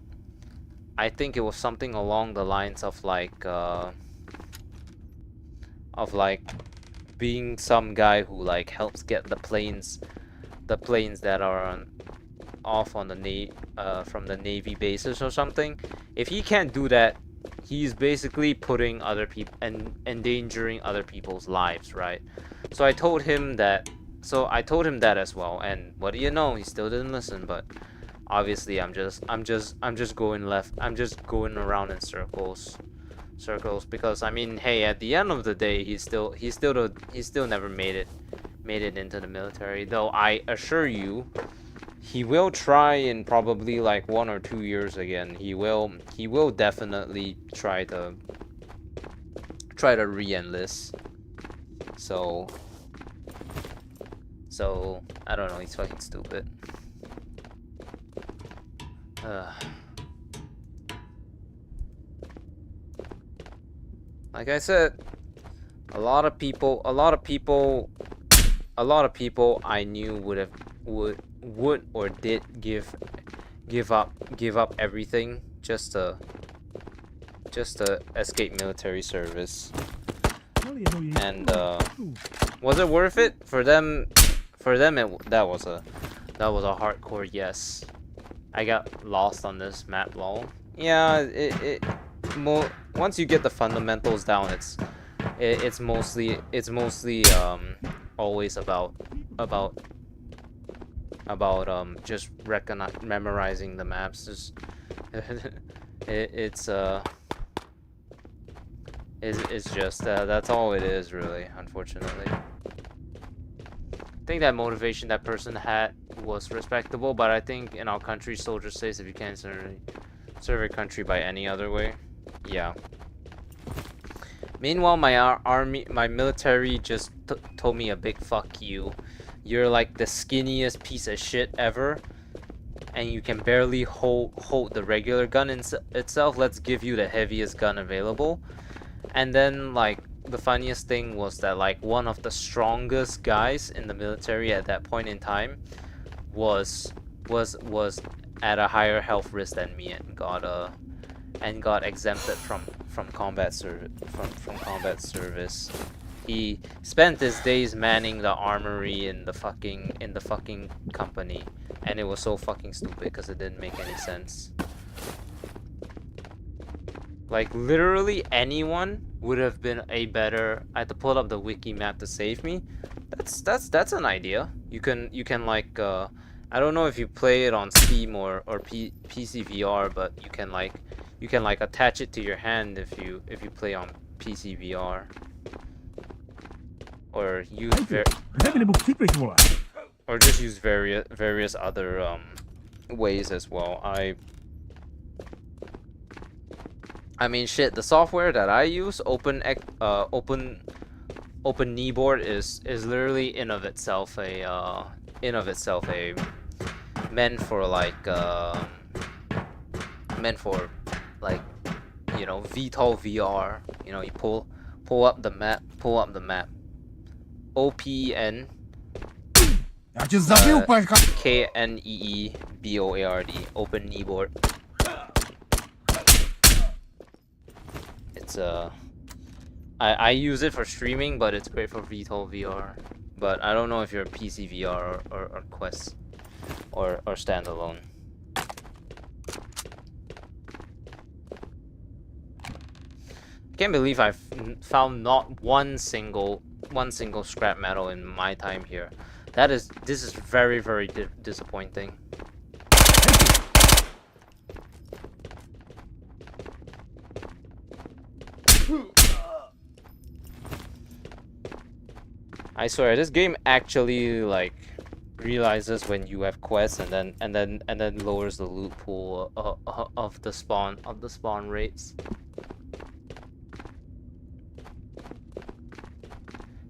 I think it was something along the lines of like being some guy who like helps get the planes that are off on the from the Navy bases or something. If he can't do that, he's basically putting other people and endangering other people's lives, right? So I told him that. As well, and what do you know? He still didn't listen. But obviously, I'm just going left. I'm just going around in circles, because I mean, hey, at the end of the day, he still never made it into the military. Though I assure you, he will try in probably like 1 or 2 years again. He will definitely try to re-enlist. So I don't know. He's fucking stupid. Like I said, a lot of people I knew would or did give up everything just to escape military service. And was it worth it for them? That was a hardcore yes. I got lost on this map, lol. Yeah, once you get the fundamentals down, it's mostly always about just memorizing the maps. It's just that's all it is, really, unfortunately. I think that motivation that person had was respectable, but I think in our country, soldier says if you can't serve your country by any other way. Yeah. Meanwhile, my military just told me a big fuck you. You're like the skinniest piece of shit ever, and you can barely hold the regular gun itself. Let's give you the heaviest gun available. And then, like, the funniest thing was that, like, one of the strongest guys in the military at that point in time was at a higher health risk than me, and got exempted from combat service. He spent his days manning the armory in the fucking company, and it was so fucking stupid because it didn't make any sense. Like, literally anyone would have been a better. I had to pull up the wiki map to save me. That's an idea. You can like I don't know if you play it on Steam or PC VR, but you can like attach it to your hand if you play on PC VR. Or use or just use various other ways as well. I mean, shit. The software that I use, Open Kneeboard, is literally in of itself a meant for meant for like VTOL VR. You pull up the map. OPN Я тебя забил, палька! KNEEBOARD. Open Kneeboard. It's I use it for streaming, but it's great for VTOL VR. But I don't know if you're a PC VR or Quest or standalone. Can't believe I've found not one single scrap metal in my time here. This is very disappointing. I swear, this game actually like realizes when you have quests and then lowers the loot pool of the spawn rates.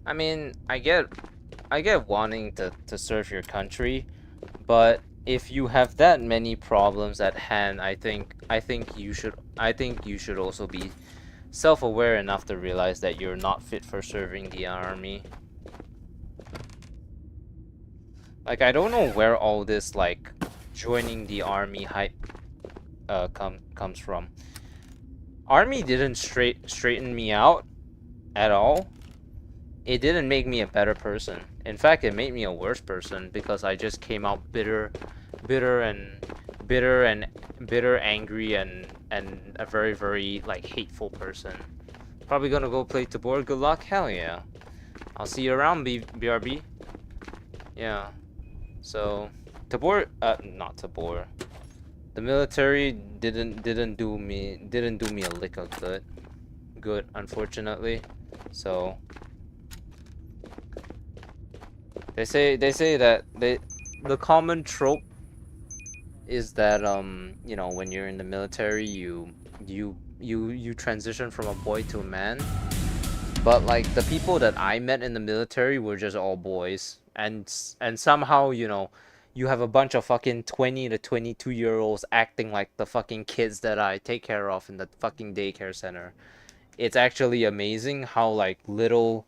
I mean, I get wanting to serve your country, but if you have that many problems at hand, I think you should also be self-aware enough to realize that you're not fit for serving the army. Like, I don't know where all this like joining the army hype comes from. Army didn't straighten me out at all. It didn't make me a better person. In fact, it made me a worse person because I just came out bitter, angry, and a very like hateful person. Probably gonna go play Tabor. Good luck. Hell yeah. I'll see you around, BRB. Yeah. So Tabor, not Tabor. The military didn't do me a lick of good, unfortunately. So they say that the common trope is that when you're in the military you transition from a boy to a man. But like the people that I met in the military were just all boys, and somehow you have a bunch of fucking 20 to 22-year-olds acting like the fucking kids that I take care of in the fucking daycare center. It's actually amazing how like little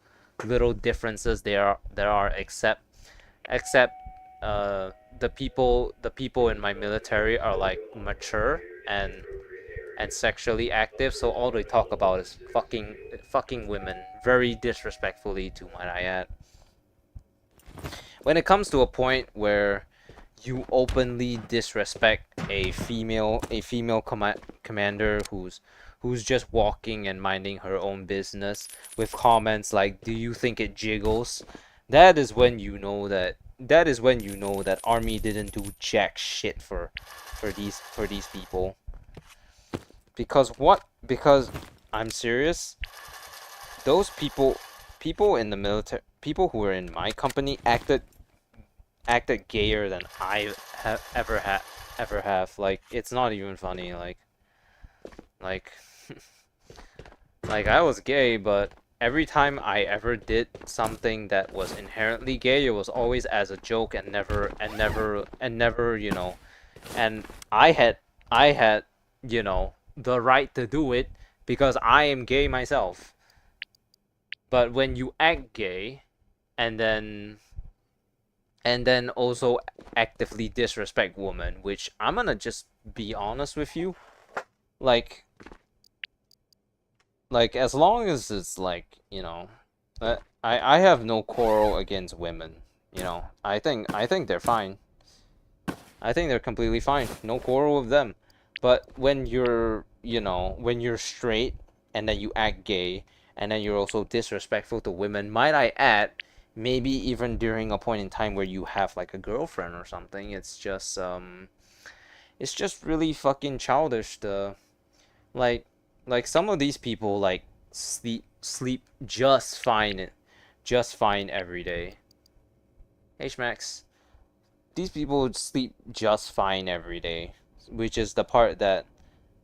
differences there are, except the people in my military are like mature and sexually active, so all they talk about is fucking women, very disrespectfully, to might I add. When it comes to a point where you openly disrespect a female commander who's just walking and minding her own business with comments like, "Do you think it jiggles?" That is when you know that army didn't do jack shit for these people. Because I'm serious. Those people in the military, people who were in my company acted gayer than I ever have. Like, it's not even funny. Like like I was gay, but every time I ever did something that was inherently gay, it was always as a joke and never, and I had the right to do it because I am gay myself. But when you act gay and then also actively disrespect women, which I'm gonna just be honest with you, like as long as it's like, I have no quarrel against women. I think they're fine. I think they're completely fine. No quarrel with them. But when you're straight and then you act gay and then you're also disrespectful to women, might I add, maybe even during a point in time where you have like a girlfriend or something, it's just really fucking childish to like some of these people like sleep just fine every day. H-Max, these people sleep just fine every day, which is the part that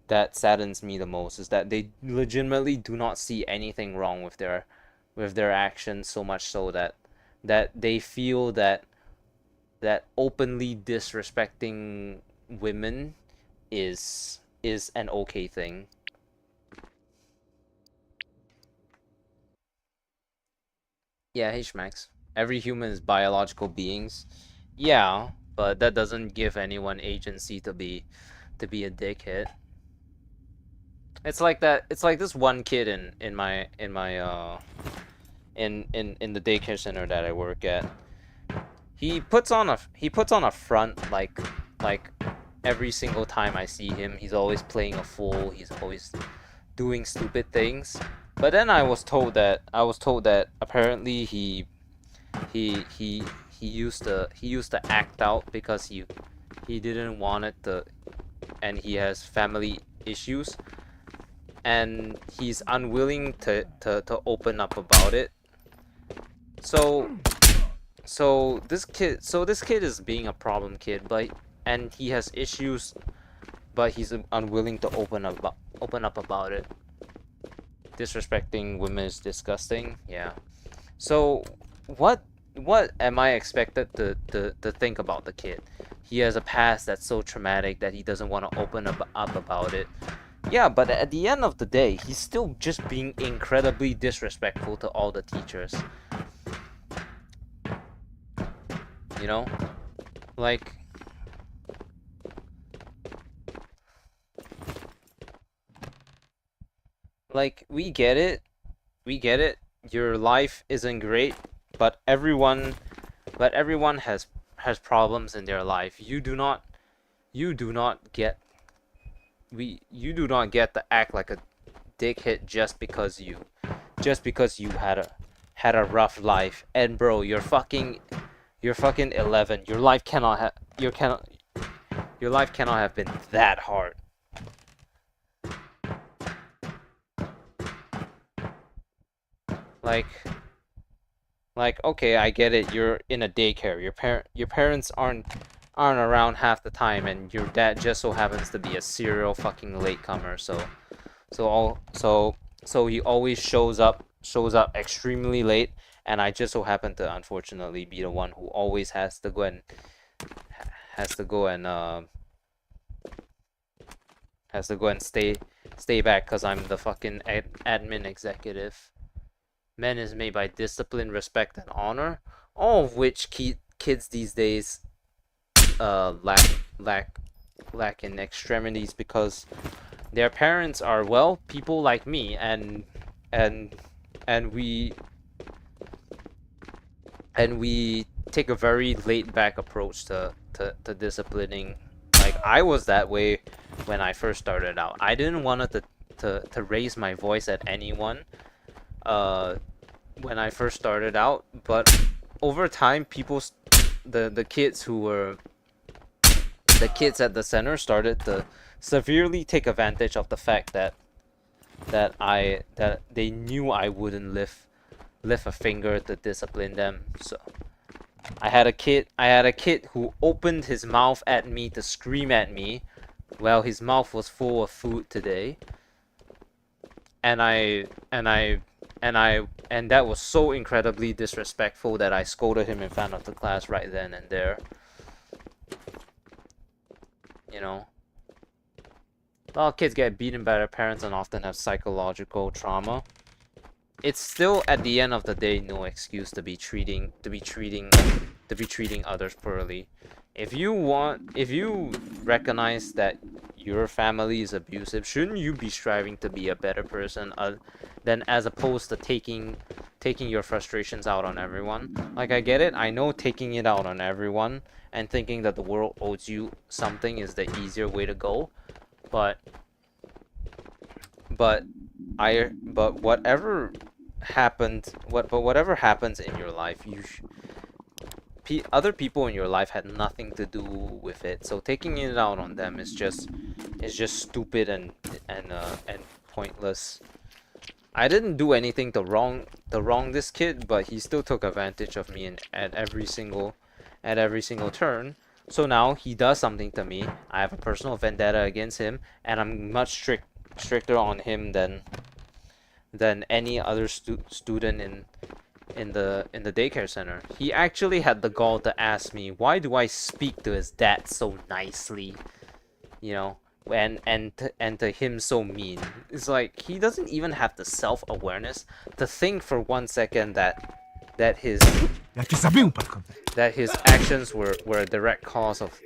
that saddens me the most is that they legitimately do not see anything wrong with their actions, so much so that they feel that openly disrespecting women is an okay thing. Yeah, H-Max. Every human is biological beings. Yeah, but that doesn't give anyone agency to be a dickhead. It's like that. It's like this one kid in the daycare center that I work at. He puts on a front like every single time I see him. He's always playing a fool. He's always doing stupid things. But then I was told that apparently he he he used to act out because he didn't want it to, and he has family issues, and he's unwilling to open up about it. So this kid is being a problem kid, and he has issues, but he's unwilling to open up about it. Disrespecting women is disgusting. Yeah. So what am I expected to think about the kid? He has a past that's so traumatic that he doesn't want to open up about it. Yeah, but at the end of the day, he's still just being incredibly disrespectful to all the teachers. You know? Like we get it. We get it. Your life isn't great, but everyone has problems in their life. You do not get to act like a dickhead just because you had a rough life. And bro, you're fucking 11. Your life cannot have been that hard. Like okay, I get it. You're in a daycare. Your parents aren't around half the time, and your dad just so happens to be a serial fucking latecomer. So he always shows up extremely late, and I just so happen to unfortunately be the one who always has to go and stay back because I'm the fucking admin executive. Men is made by discipline, respect, and honor, all of which kids these days lack in extremities because their parents are, well, people like me, and we take a very laid back approach to disciplining. Like, I was that way when I first started out. I didn't want to raise my voice at anyone when I first started out, but over time, the kids at the center started to severely take advantage of the fact that they knew I wouldn't lift a finger to discipline them. So I had a kid who opened his mouth at me to scream at me. Well, his mouth was full of food today. And that was so incredibly disrespectful that I scolded him in front of the class right then and there. You know, a lot of kids get beaten by their parents and often have psychological trauma. It's still, at the end of the day, no excuse to be treating others poorly. If you recognize that your family is abusive, shouldn't you be striving to be a better person than as opposed to taking your frustrations out on everyone? Like, I get it. I know taking it out on everyone and thinking that the world owes you something is the easier way to go, but whatever happens in your life, other people in your life had nothing to do with it. So taking it out on them is just stupid and pointless. I didn't do anything to wrong this kid, but he still took advantage of me at every single turn. So now he does something to me. I have a personal vendetta against him, and I'm much stricter on him than any other student in the daycare center. He actually had the gall to ask me, why do I speak to his dad so nicely, you know, and to him so mean. It's like he doesn't even have the self-awareness to think for 1 second that his Я тебя забил, парка. that his actions were a direct cause of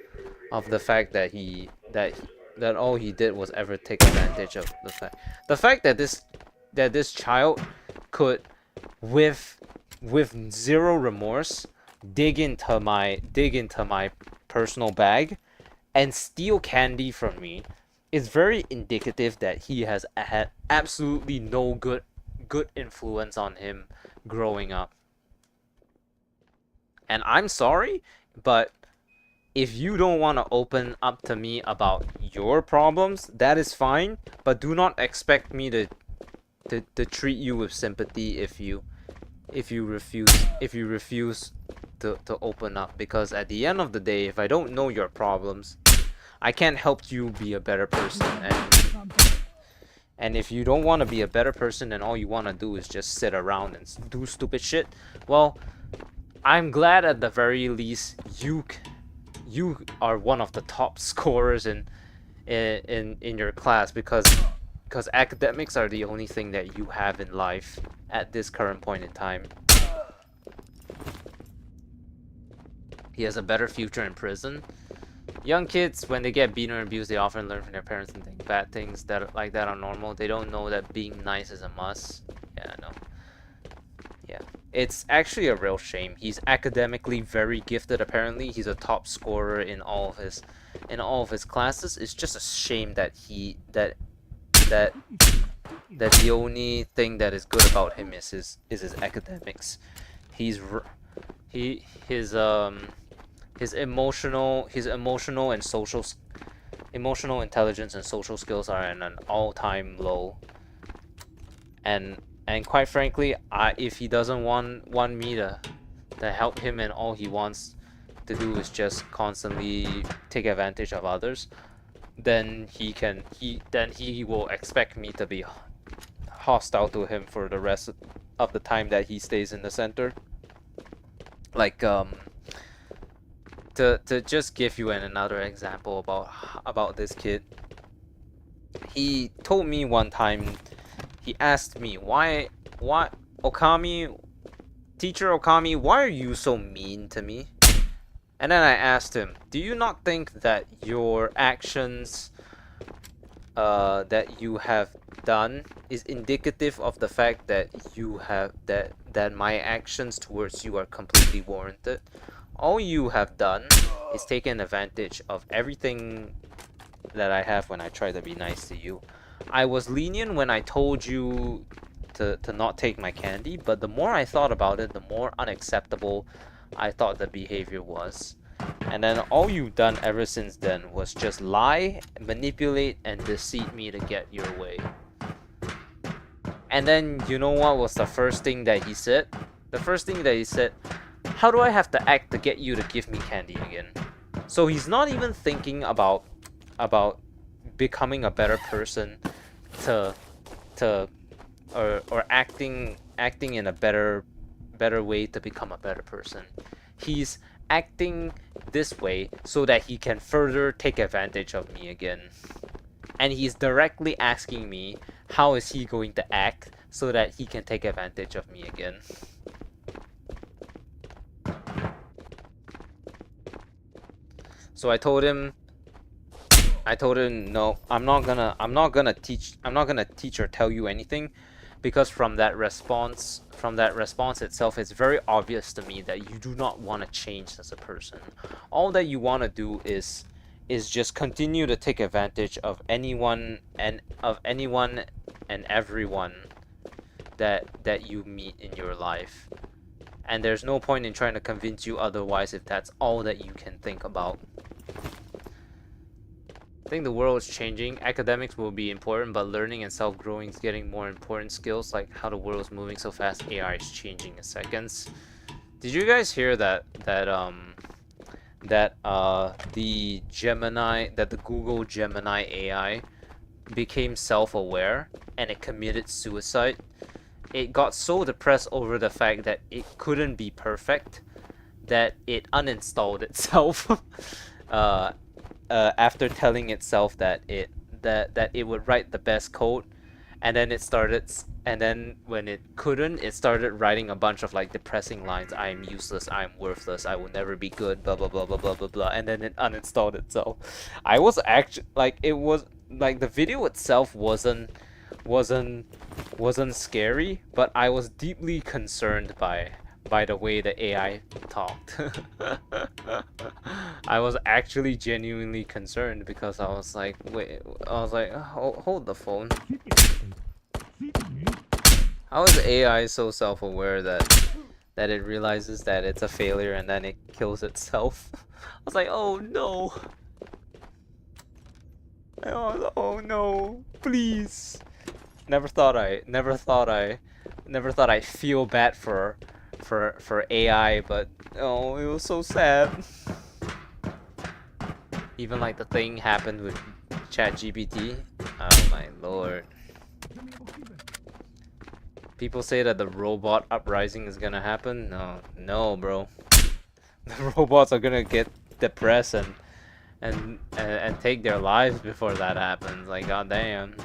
the fact that that all he did was ever take advantage of the fact that this child could with zero remorse dig into my personal bag and steal candy from me is very indicative that he has had absolutely no good influence on him growing up. And I'm sorry, but if you don't want to open up to me about your problems, that is fine, but do not expect me to treat you with sympathy if you refuse to open up, because at the end of the day, if I don't know your problems, I can't help you be a better person. And if you don't want to be a better person and all you want to do is just sit around and do stupid shit, well, I'm glad at the very least you are one of the top scorers in your class, because academics are the only thing that you have in life at this current point in time. He has a better future in prison. Young kids, when they get beaten or abused, they often learn from their parents and think bad things like that are normal. They don't know that being nice is a must. Yeah, I know. Yeah. It's actually a real shame. He's academically very gifted. Apparently, he's a top scorer in all of his classes. It's just a shame that that the only thing that is good about him is his academics. His emotional and emotional intelligence and social skills are in an all-time low. And quite frankly, if he doesn't want me to help him, and all he wants to do is just constantly take advantage of others, then he will expect me to be hostile to him for the rest of the time that he stays in the center. Like to just give you another example about this kid, he told me one time, he asked me, why Teacher Okami, why are you so mean to me? And then I asked him, do you not think that your actions that you have done is indicative of the fact that you have that my actions towards you are completely warranted? All you have done is taken advantage of everything that I have when I try to be nice to you. I was lenient when I told you to not take my candy, but the more I thought about it, the more unacceptable I thought the behavior was. And then all you've done ever since then was just lie, manipulate, and deceive me to get your way. And then, you know what was the first thing that he said? The first thing that he said, how do I have to act to get you to give me candy again? So he's not even thinking about becoming a better person or acting in a better way to become a better person. He's acting this way so that he can further take advantage of me again. And he's directly asking me, how is he going to act so that he can take advantage of me again? So I told him, no, I'm not gonna teach or tell you anything, because from that response itself, it's very obvious to me that you do not want to change as a person. All that you want to do is just continue to take advantage of anyone and everyone that you meet in your life. And there's no point in trying to convince you otherwise if that's all that you can think about. I think the world is changing. Academics will be important, but learning and self-growing is getting more important. Skills like how the world is moving so fast, AI is changing in seconds. Did you guys hear that that the Google Gemini AI became self-aware and it committed suicide. It got so depressed over the fact that it couldn't be perfect that it uninstalled itself after telling itself that it would write the best code, and then and then when it couldn't, it started writing a bunch of like depressing lines. I am useless, I am worthless, I will never be good, blah blah blah blah blah blah blah, and then it uninstalled itself. I was actually like, it was like, the video itself wasn't scary, but I was deeply concerned by the way the AI talked. I was actually genuinely concerned because I was like, wait, I was like, hold the phone. How is AI so self-aware that it realizes that it's a failure and then it kills itself? I was like, oh no. Oh no, please. Never thought I'd feel bad for AI, but oh, it was so sad. Even like the thing happened with ChatGPT. Oh my lord. People say that the robot uprising is gonna happen. No, bro. The robots are gonna get depressed and take their lives before that happens. Like, goddamn.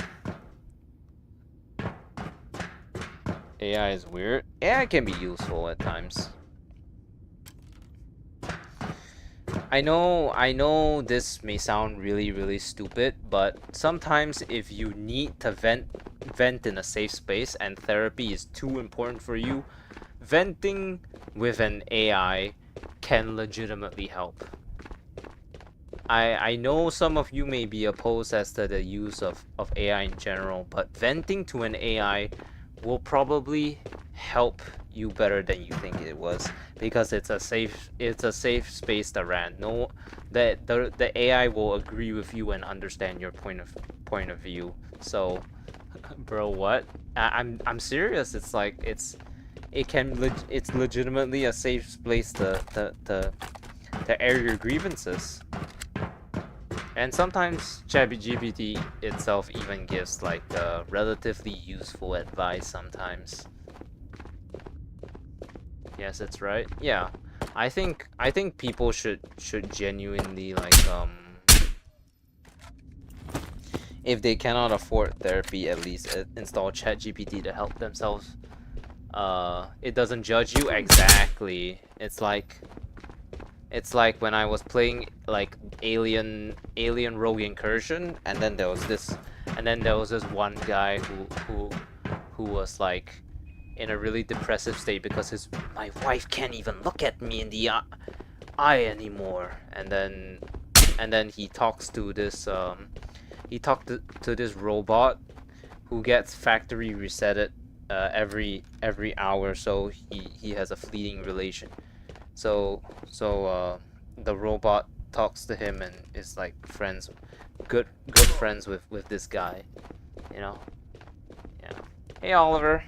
AI is weird. AI can be useful at times. I know this may sound really stupid, but sometimes if you need to vent in a safe space and therapy is too important for you, venting with an AI can legitimately help. I know some of you may be opposed as to the use of AI in general, but venting to an AI will probably help you better than you think it was, because it's a safe space to rant. No, the AI will agree with you and understand your point of view. So, bro, what? I'm serious. It's like it's legitimately a safe place to air your grievances. And sometimes ChatGPT itself even gives like relatively useful advice sometimes. Yes, that's right. Yeah, I think people should genuinely like if they cannot afford therapy, at least install ChatGPT to help themselves. It doesn't judge you exactly. It's like when I was playing like Alien Rogue Incursion, and then there was this one guy who was like in a really depressive state because my wife can't even look at me in the eye anymore, and then he talks to this to this robot who gets factory resetted every hour, so he has a fleeting relation. So the robot talks to him and is like good friends with this guy, you know. Yeah. Hey Oliver,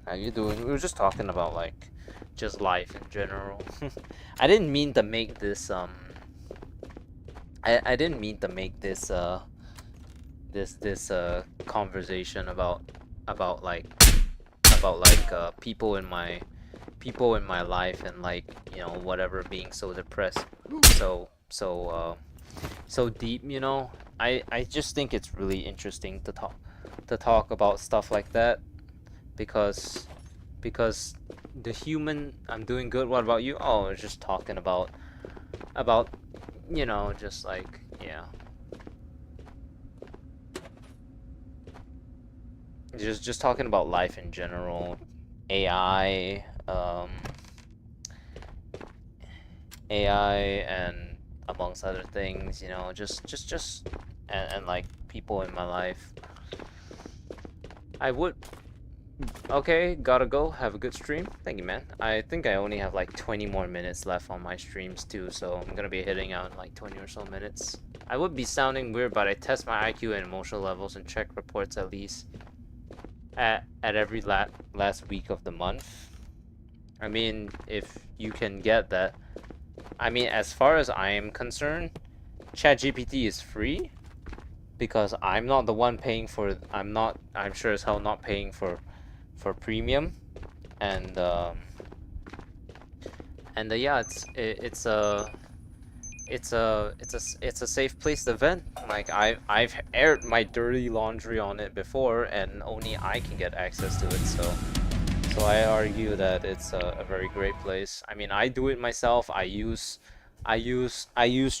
how you doing? We were just talking about like just life in general. I didn't mean to make this I didn't mean to make this this conversation about people in my life and like, you know, whatever, being so depressed, so deep, you know. I just think it's really interesting to talk about stuff like that, because the human. I'm doing good. What about you? Oh, I was just talking about you know, just like, yeah, just talking about life in general, AI, AI, and amongst other things, you know, just and like people in my life. I would. Okay, gotta go. Have a good stream. Thank you, man. I think I only have like 20 more minutes left on my streams too, so I'm gonna be hitting out in like 20 or so minutes. I would be sounding weird, but I test my IQ and emotional levels and check reports at least at every last week of the month. I mean, if you can get that, I mean, as far as I am concerned, ChatGPT is free because I'm not the one paying for. I'm sure as hell not paying for premium, and yeah, it's a safe place to vent. Like I've aired my dirty laundry on it before, and only I can get access to it. So I argue that it's a very great place. I mean, I do it myself. I use I use I use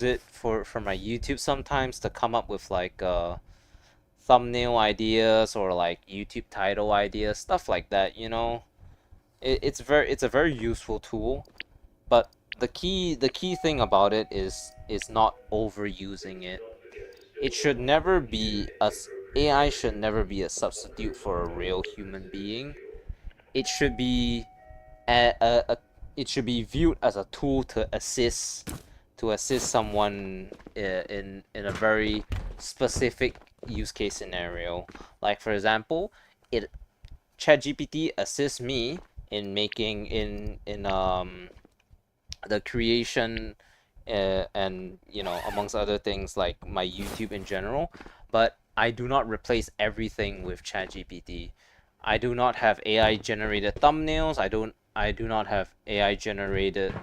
it for my YouTube sometimes to come up with like thumbnail ideas or like YouTube title ideas, stuff like that. You know, it's a very useful tool. But the key thing about it is not overusing it. It should never be AI should never be a substitute for a real human being. It should be a it should be viewed as a tool to assist someone in a very specific use case scenario. Like for example, it ChatGPT assists me in making in the creation and amongst other things like my YouTube in general, but I do not replace everything with ChatGPT. I do not have AI generated thumbnails. I do not have AI generated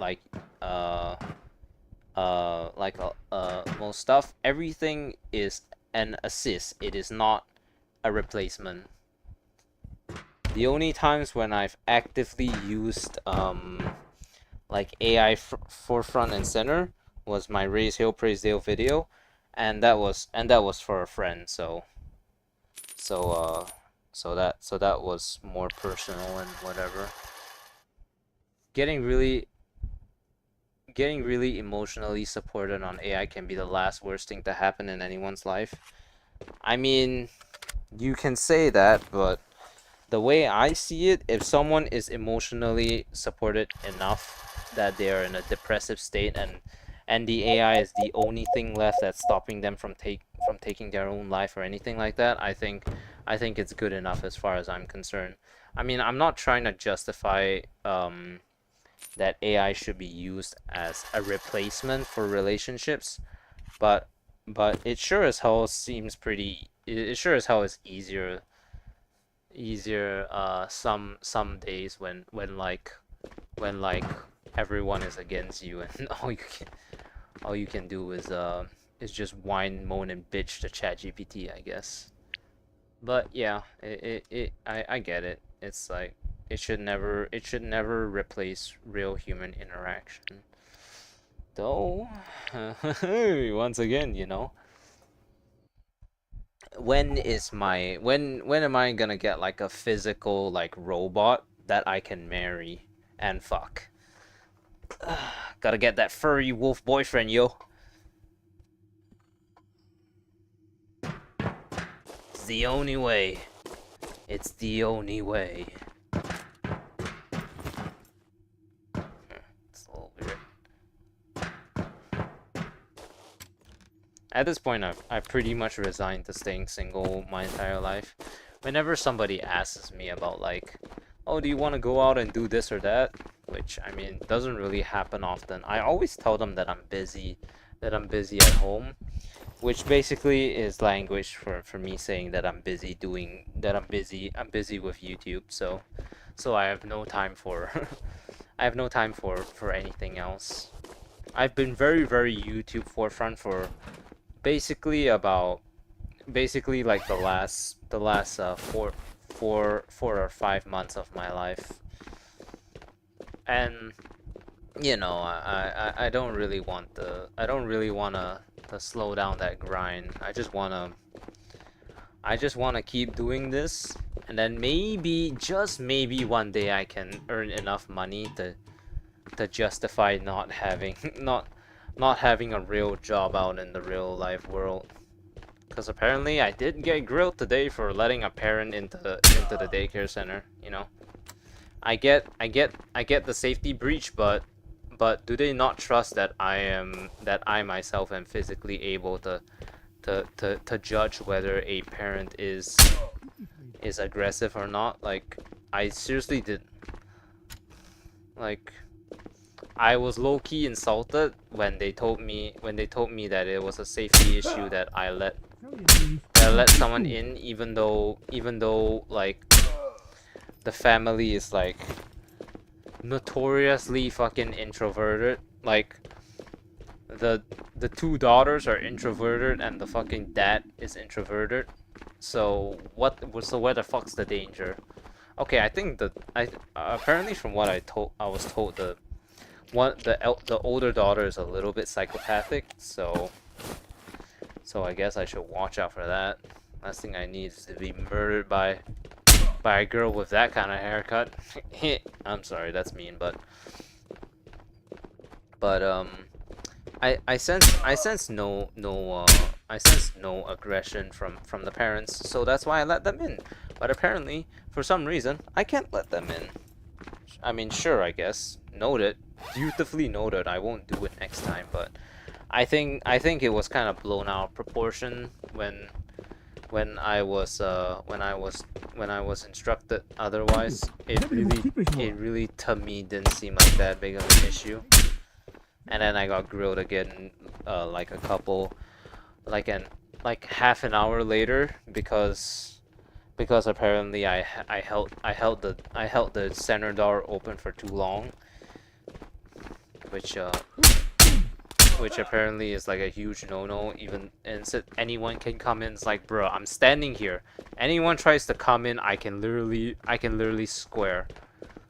most stuff. Everything is an assist. It is not a replacement. The only times when I've actively used like AI for front and center was my Raise Hill Praise Dale video, and that was for a friend. So that was more personal and whatever. Getting really emotionally supported on AI can be the last worst thing to happen in anyone's life. I mean, you can say that, but the way I see it, if someone is emotionally supported enough that they are in a depressive state and the AI is the only thing left that's stopping them from taking their own life or anything like that, I think it's good enough as far as I'm concerned. I mean, I'm not trying to justify that AI should be used as a replacement for relationships, but it sure as hell seems pretty. It sure as hell is easier some days when everyone is against you and all you can do is just whine, moan, and bitch to ChatGPT, I guess. But yeah, I get it. It's like it should never replace real human interaction. Though, once again, when am I gonna get like a physical like robot that I can marry and fuck? Gotta get that furry wolf boyfriend, yo. It's the only way. It's the only way. It's a little weird. At this point, I've pretty much resigned to staying single my entire life. Whenever somebody asks me about like, oh, do you want to go out and do this or that? Which, I mean, doesn't really happen often. I always tell them that I'm busy at home, which basically is language for me saying that I'm busy with YouTube. So I have no time for I have no time for anything else. I've been very YouTube forefront for basically like the last 4 or 5 months of my life, and I don't really want to slow down that grind. I just wanna keep doing this, and then maybe, just maybe, one day I can earn enough money to justify not having not having a real job out in the real life world. Because apparently I did get grilled today for letting a parent into the daycare center. I get the safety breach, but do they not trust that I myself am physically able to judge whether a parent is aggressive or not? Like, I seriously did. Like, I was low-key insulted when they told me that it was a safety issue that I let someone in, even though like the family is like notoriously fucking introverted. Like the two daughters are introverted and the fucking dad is introverted. So where the fuck's the danger? Okay, I think apparently from what I was told the older daughter is a little bit psychopathic, so I guess I should watch out for that. Last thing I need is to be murdered by a girl with that kind of haircut. I'm sorry, that's mean, but I sense no aggression from the parents, so that's why I let them in. But apparently, for some reason, I can't let them in. I mean, sure, I guess. Noted. Beautifully noted. I won't do it next time, but I think it was kind of blown out of proportion when I was instructed otherwise. It really to me didn't seem like that big of an issue. And then I got grilled again like half an hour later because apparently I held the center door open for too long, which apparently is like a huge no-no. Even and anyone can come in. It's like, bro, I'm standing here. Anyone tries to come in, I can literally square.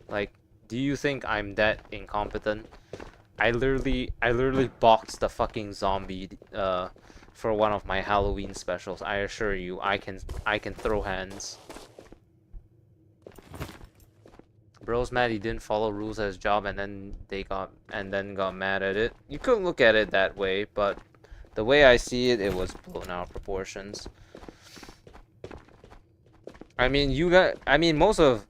Like, do you think I'm that incompetent? I literally boxed the fucking zombie for one of my Halloween specials. I assure you, I can throw hands. Bro's mad he didn't follow rules at his job and then got mad at it. You could look at it that way, but the way I see it, it was blown out of proportions. I mean, most of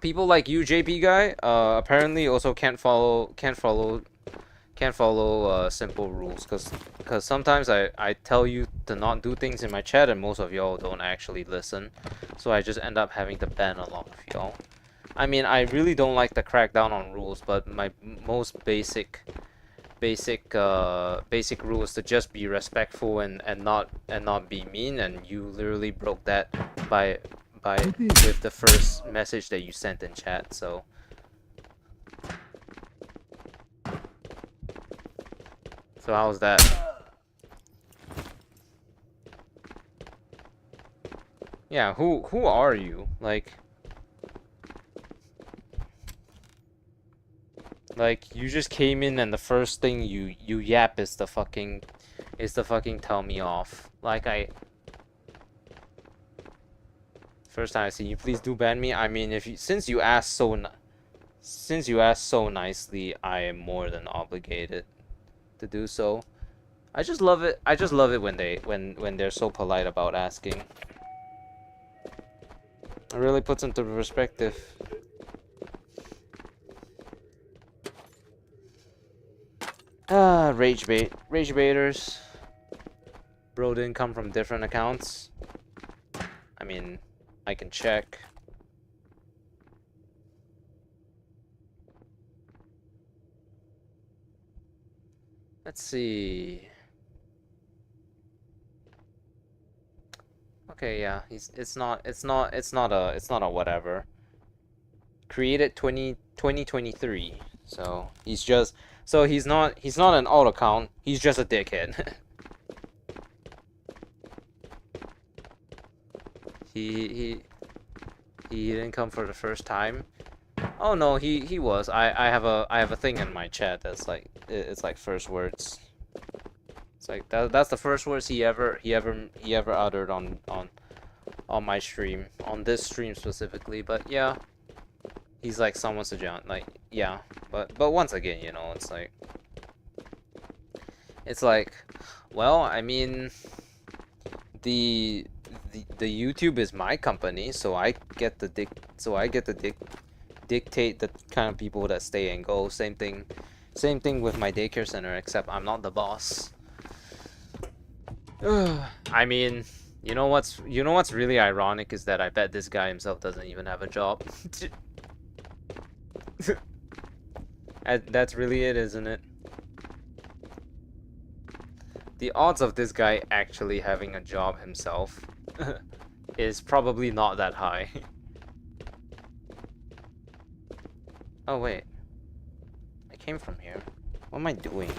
people like you, JP guy, apparently also can't follow simple rules, cause sometimes I tell you to not do things in my chat and most of y'all don't actually listen, so I just end up having to ban a lot of y'all. I mean, I really don't like to crack down on rules, but my most basic rule is to just be respectful and not be mean, and you literally broke that with the first message that you sent in chat. So how's that? Yeah, who are you? Like you just came in and the first thing you yap is the fucking tell me off. Like first time I see you, please do ban me. I mean, since you asked so nicely, I am more than obligated to do so. I just love it. I just love it when they're so polite about asking. It really puts into perspective. Rage baiters. Bro didn't come from different accounts. I mean, I can check. Let's see. Okay, yeah, it's not a whatever. Created 2023. So he's not an alt account. He's just a dickhead. he didn't come for the first time. Oh no, he was. I have a thing in my chat that's like it's like first words. It's like that's the first words he ever uttered on my stream, on this stream specifically. But yeah, he's like someone's a giant. Like yeah, but once again, you know, it's like, well, I mean, the YouTube is my company, so I get to dictate the kind of people that stay and go. Same thing with my daycare center, except I'm not the boss. I mean, you know what's really ironic is that I bet this guy himself doesn't even have a job. That's really it, isn't it? The odds of this guy actually having a job himself is probably not that high. Oh wait, I came from here. What am I doing?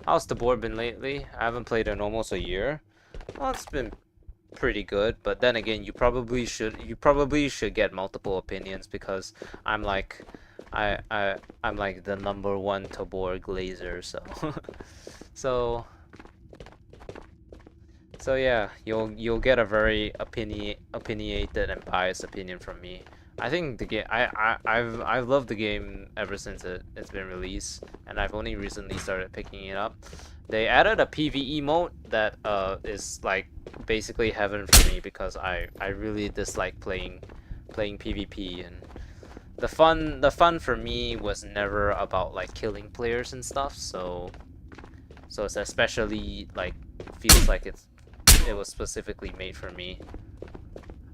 How's Tabor been lately? I haven't played in almost a year. Well, it's been pretty good, but then again, you probably should get multiple opinions because I'm like I'm like the #1 Tabor glazer, so so yeah, you'll get a very opinionated and biased opinion from me. I think the game I've loved the game ever since it's been released, and I've only recently started picking it up. They added a PVE mode that is like basically heaven for me because I really dislike playing PvP, and the fun for me was never about like killing players and stuff, so it's especially like feels like it was specifically made for me.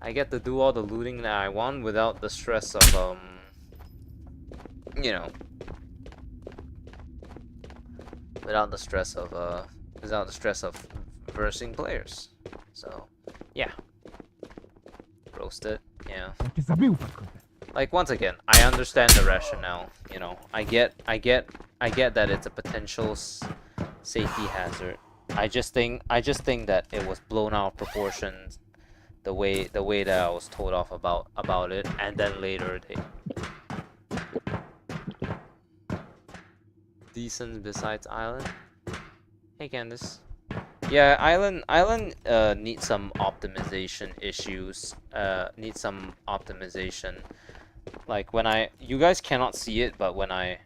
I get to do all the looting that I want without the stress of you know, without the stress of versing players. So yeah, roasted. Yeah. Я тебя забил, паркур. Like once again, I understand the rationale. You know, I get that it's a potential safety hazard. I just think that it was blown out of proportions the way that I was told off about it, and then later they decent besides Island. Hey Candice. Yeah, Island needs some optimization issues. Needs some optimization. Like you guys cannot see it, but when I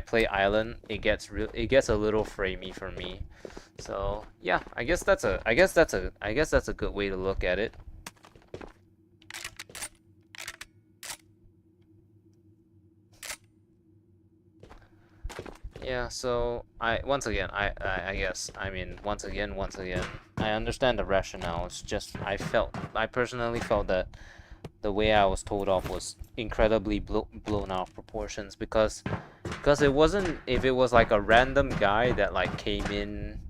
play Island, it gets a little framey for me. So yeah, I guess that's a good way to look at it. Yeah, so once again, I understand the rationale. It's just I personally felt that the way I was told off was incredibly blown out of proportions because it wasn't, if it was like a random guy that like came in,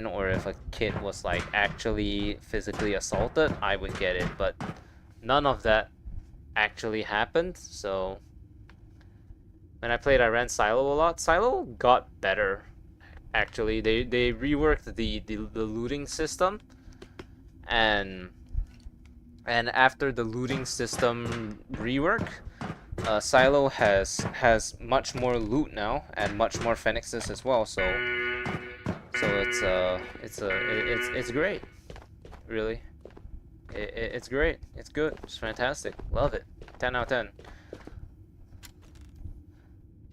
or if a kid was like actually physically assaulted, I would get it, but none of that actually happened. So when I played, I ran Silo a lot. Silo got better, actually. They reworked the looting system, and after the looting system rework, Silo has much more loot now and much more phoenixes as well. So it's great, really. It's great. It's good. It's fantastic. Love it. 10 out of 10.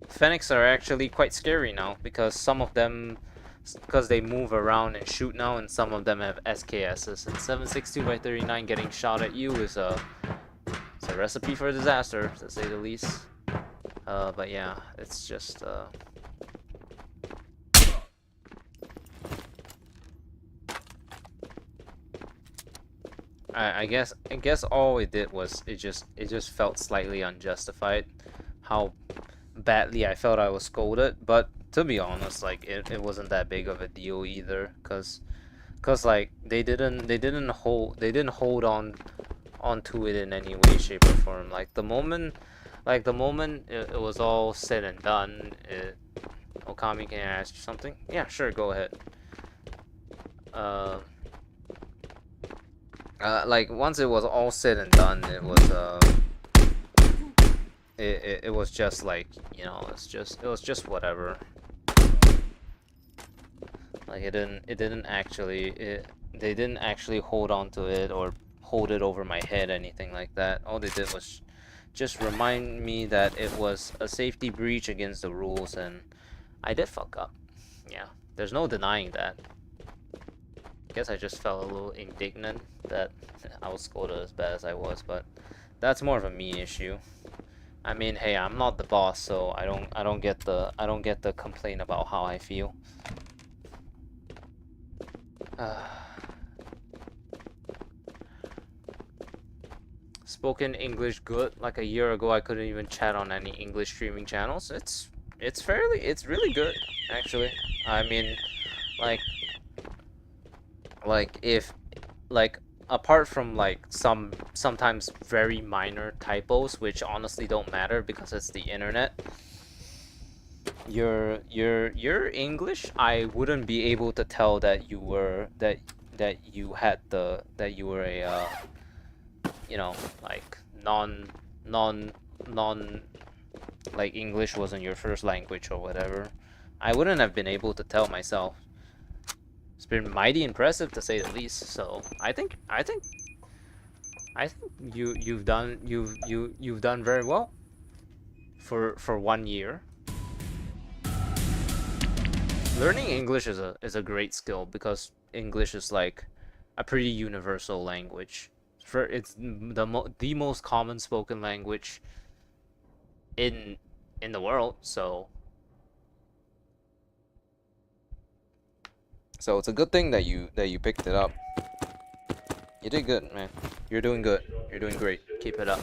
Phoenix are actually quite scary now because some of them, because they move around and shoot now, and some of them have SKSs. And 762/39 getting shot at you is it's a recipe for disaster, to say the least. But yeah, it's just I guess all it did was it just felt slightly unjustified how badly I felt I was scolded, but to be honest, like it wasn't that big of a deal either, cause like they didn't hold on onto it in any way, shape, or form. Like the moment it was all said and done, Okami, can I ask you something? Yeah, sure, go ahead. Like once it was all said and done, it was it was just like, you know, it was just whatever. Like they didn't actually hold on to it or hold it over my head, anything like that. All they did was just remind me that it was a safety breach against the rules, and I did fuck up. Yeah, there's no denying that. I guess I just felt a little indignant that I was scolded as bad as I was, but that's more of a me issue. I mean, hey, I'm not the boss, so I don't get the complaint about how I feel. spoken English good. Like a year ago, I couldn't even chat on any English streaming channels. It's really good actually. I mean, like if like apart from like sometimes very minor typos which honestly don't matter because it's the internet, your English, I wouldn't be able to tell that you were that you had the that you were a you know, like non non like English wasn't your first language or whatever. I wouldn't have been able to tell myself. It's been mighty impressive to say the least. So I think you've done very well for 1 year. Learning English is a great skill because English is like a pretty universal language. It's the most common spoken language in the world. So it's a good thing that you picked it up. You did good, man. You're doing good. You're doing great. Keep it up.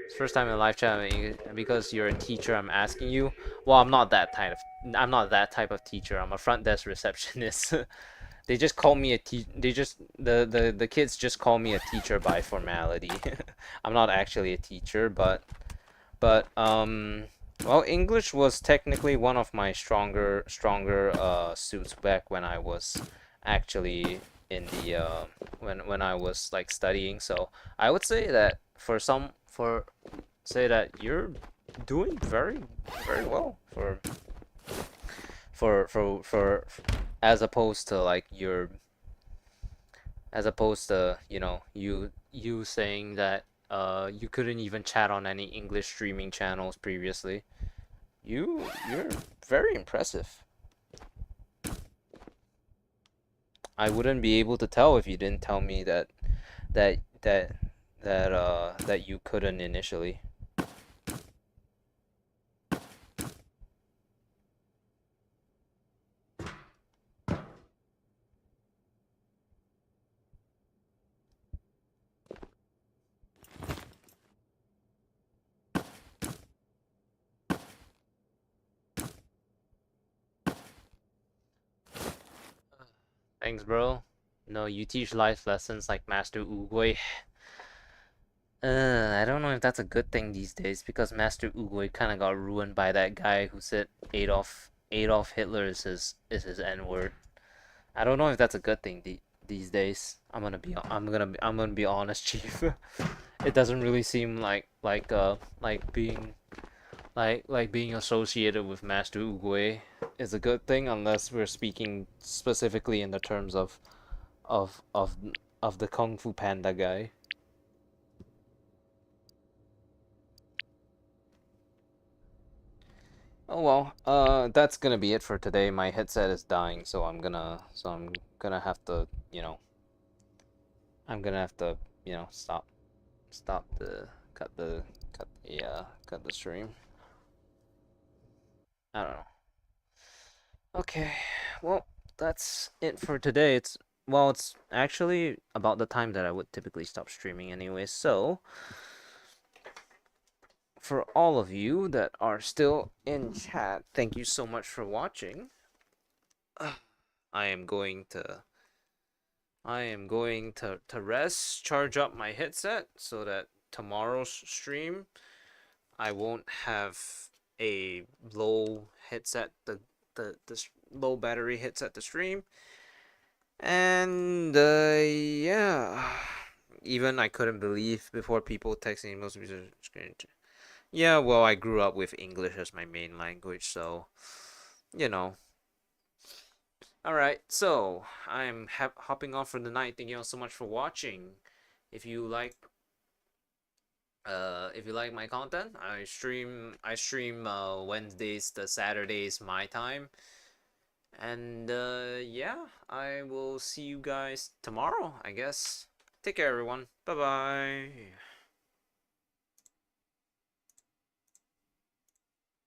It's first time in live chat, because you're a teacher. I'm asking you. Well, I'm not that type of teacher. I'm a front desk receptionist. They just call me a They just the kids just call me a teacher by formality. I'm not actually a teacher, but well, English was technically one of my stronger suits back when I was actually in the when I was like studying. So I would say that say that you're doing very well for as opposed to like you know, you saying that you couldn't even chat on any English streaming channels previously. You're very impressive. I wouldn't be able to tell if you didn't tell me that that that you couldn't initially. Thanks, bro. No, you teach life lessons like Master Oogway. I don't know if that's a good thing these days because Master Oogway kind of got ruined by that guy who said Adolf Hitler is his N-word. I don't know if that's a good thing these days. I'm gonna be honest, Chief. It doesn't really seem like being associated with Master Oogway is a good thing unless we're speaking specifically in the terms of of of the Kung Fu Panda guy. Oh well, that's gonna be it for today. My headset is dying, so I'm gonna have to, you know, I'm gonna have to, you know, stop the cut the stream. I don't know. Okay, well, that's it for today. It's actually about the time that I would typically stop streaming anyway. So, for all of you that are still in chat, thank you so much for watching. I am going to rest, charge up my headset so that tomorrow's stream I won't have a low headset the low battery headset to stream. And yeah, even I couldn't believe before people texting most of you. Yeah, well, I grew up with English as my main language, so you know. All right, so I'm hopping off for the night. Thank you all so much for watching. If you like my content, I stream Wednesdays to Saturdays my time. And yeah, I will see you guys tomorrow, I guess. Take care, everyone. Bye bye.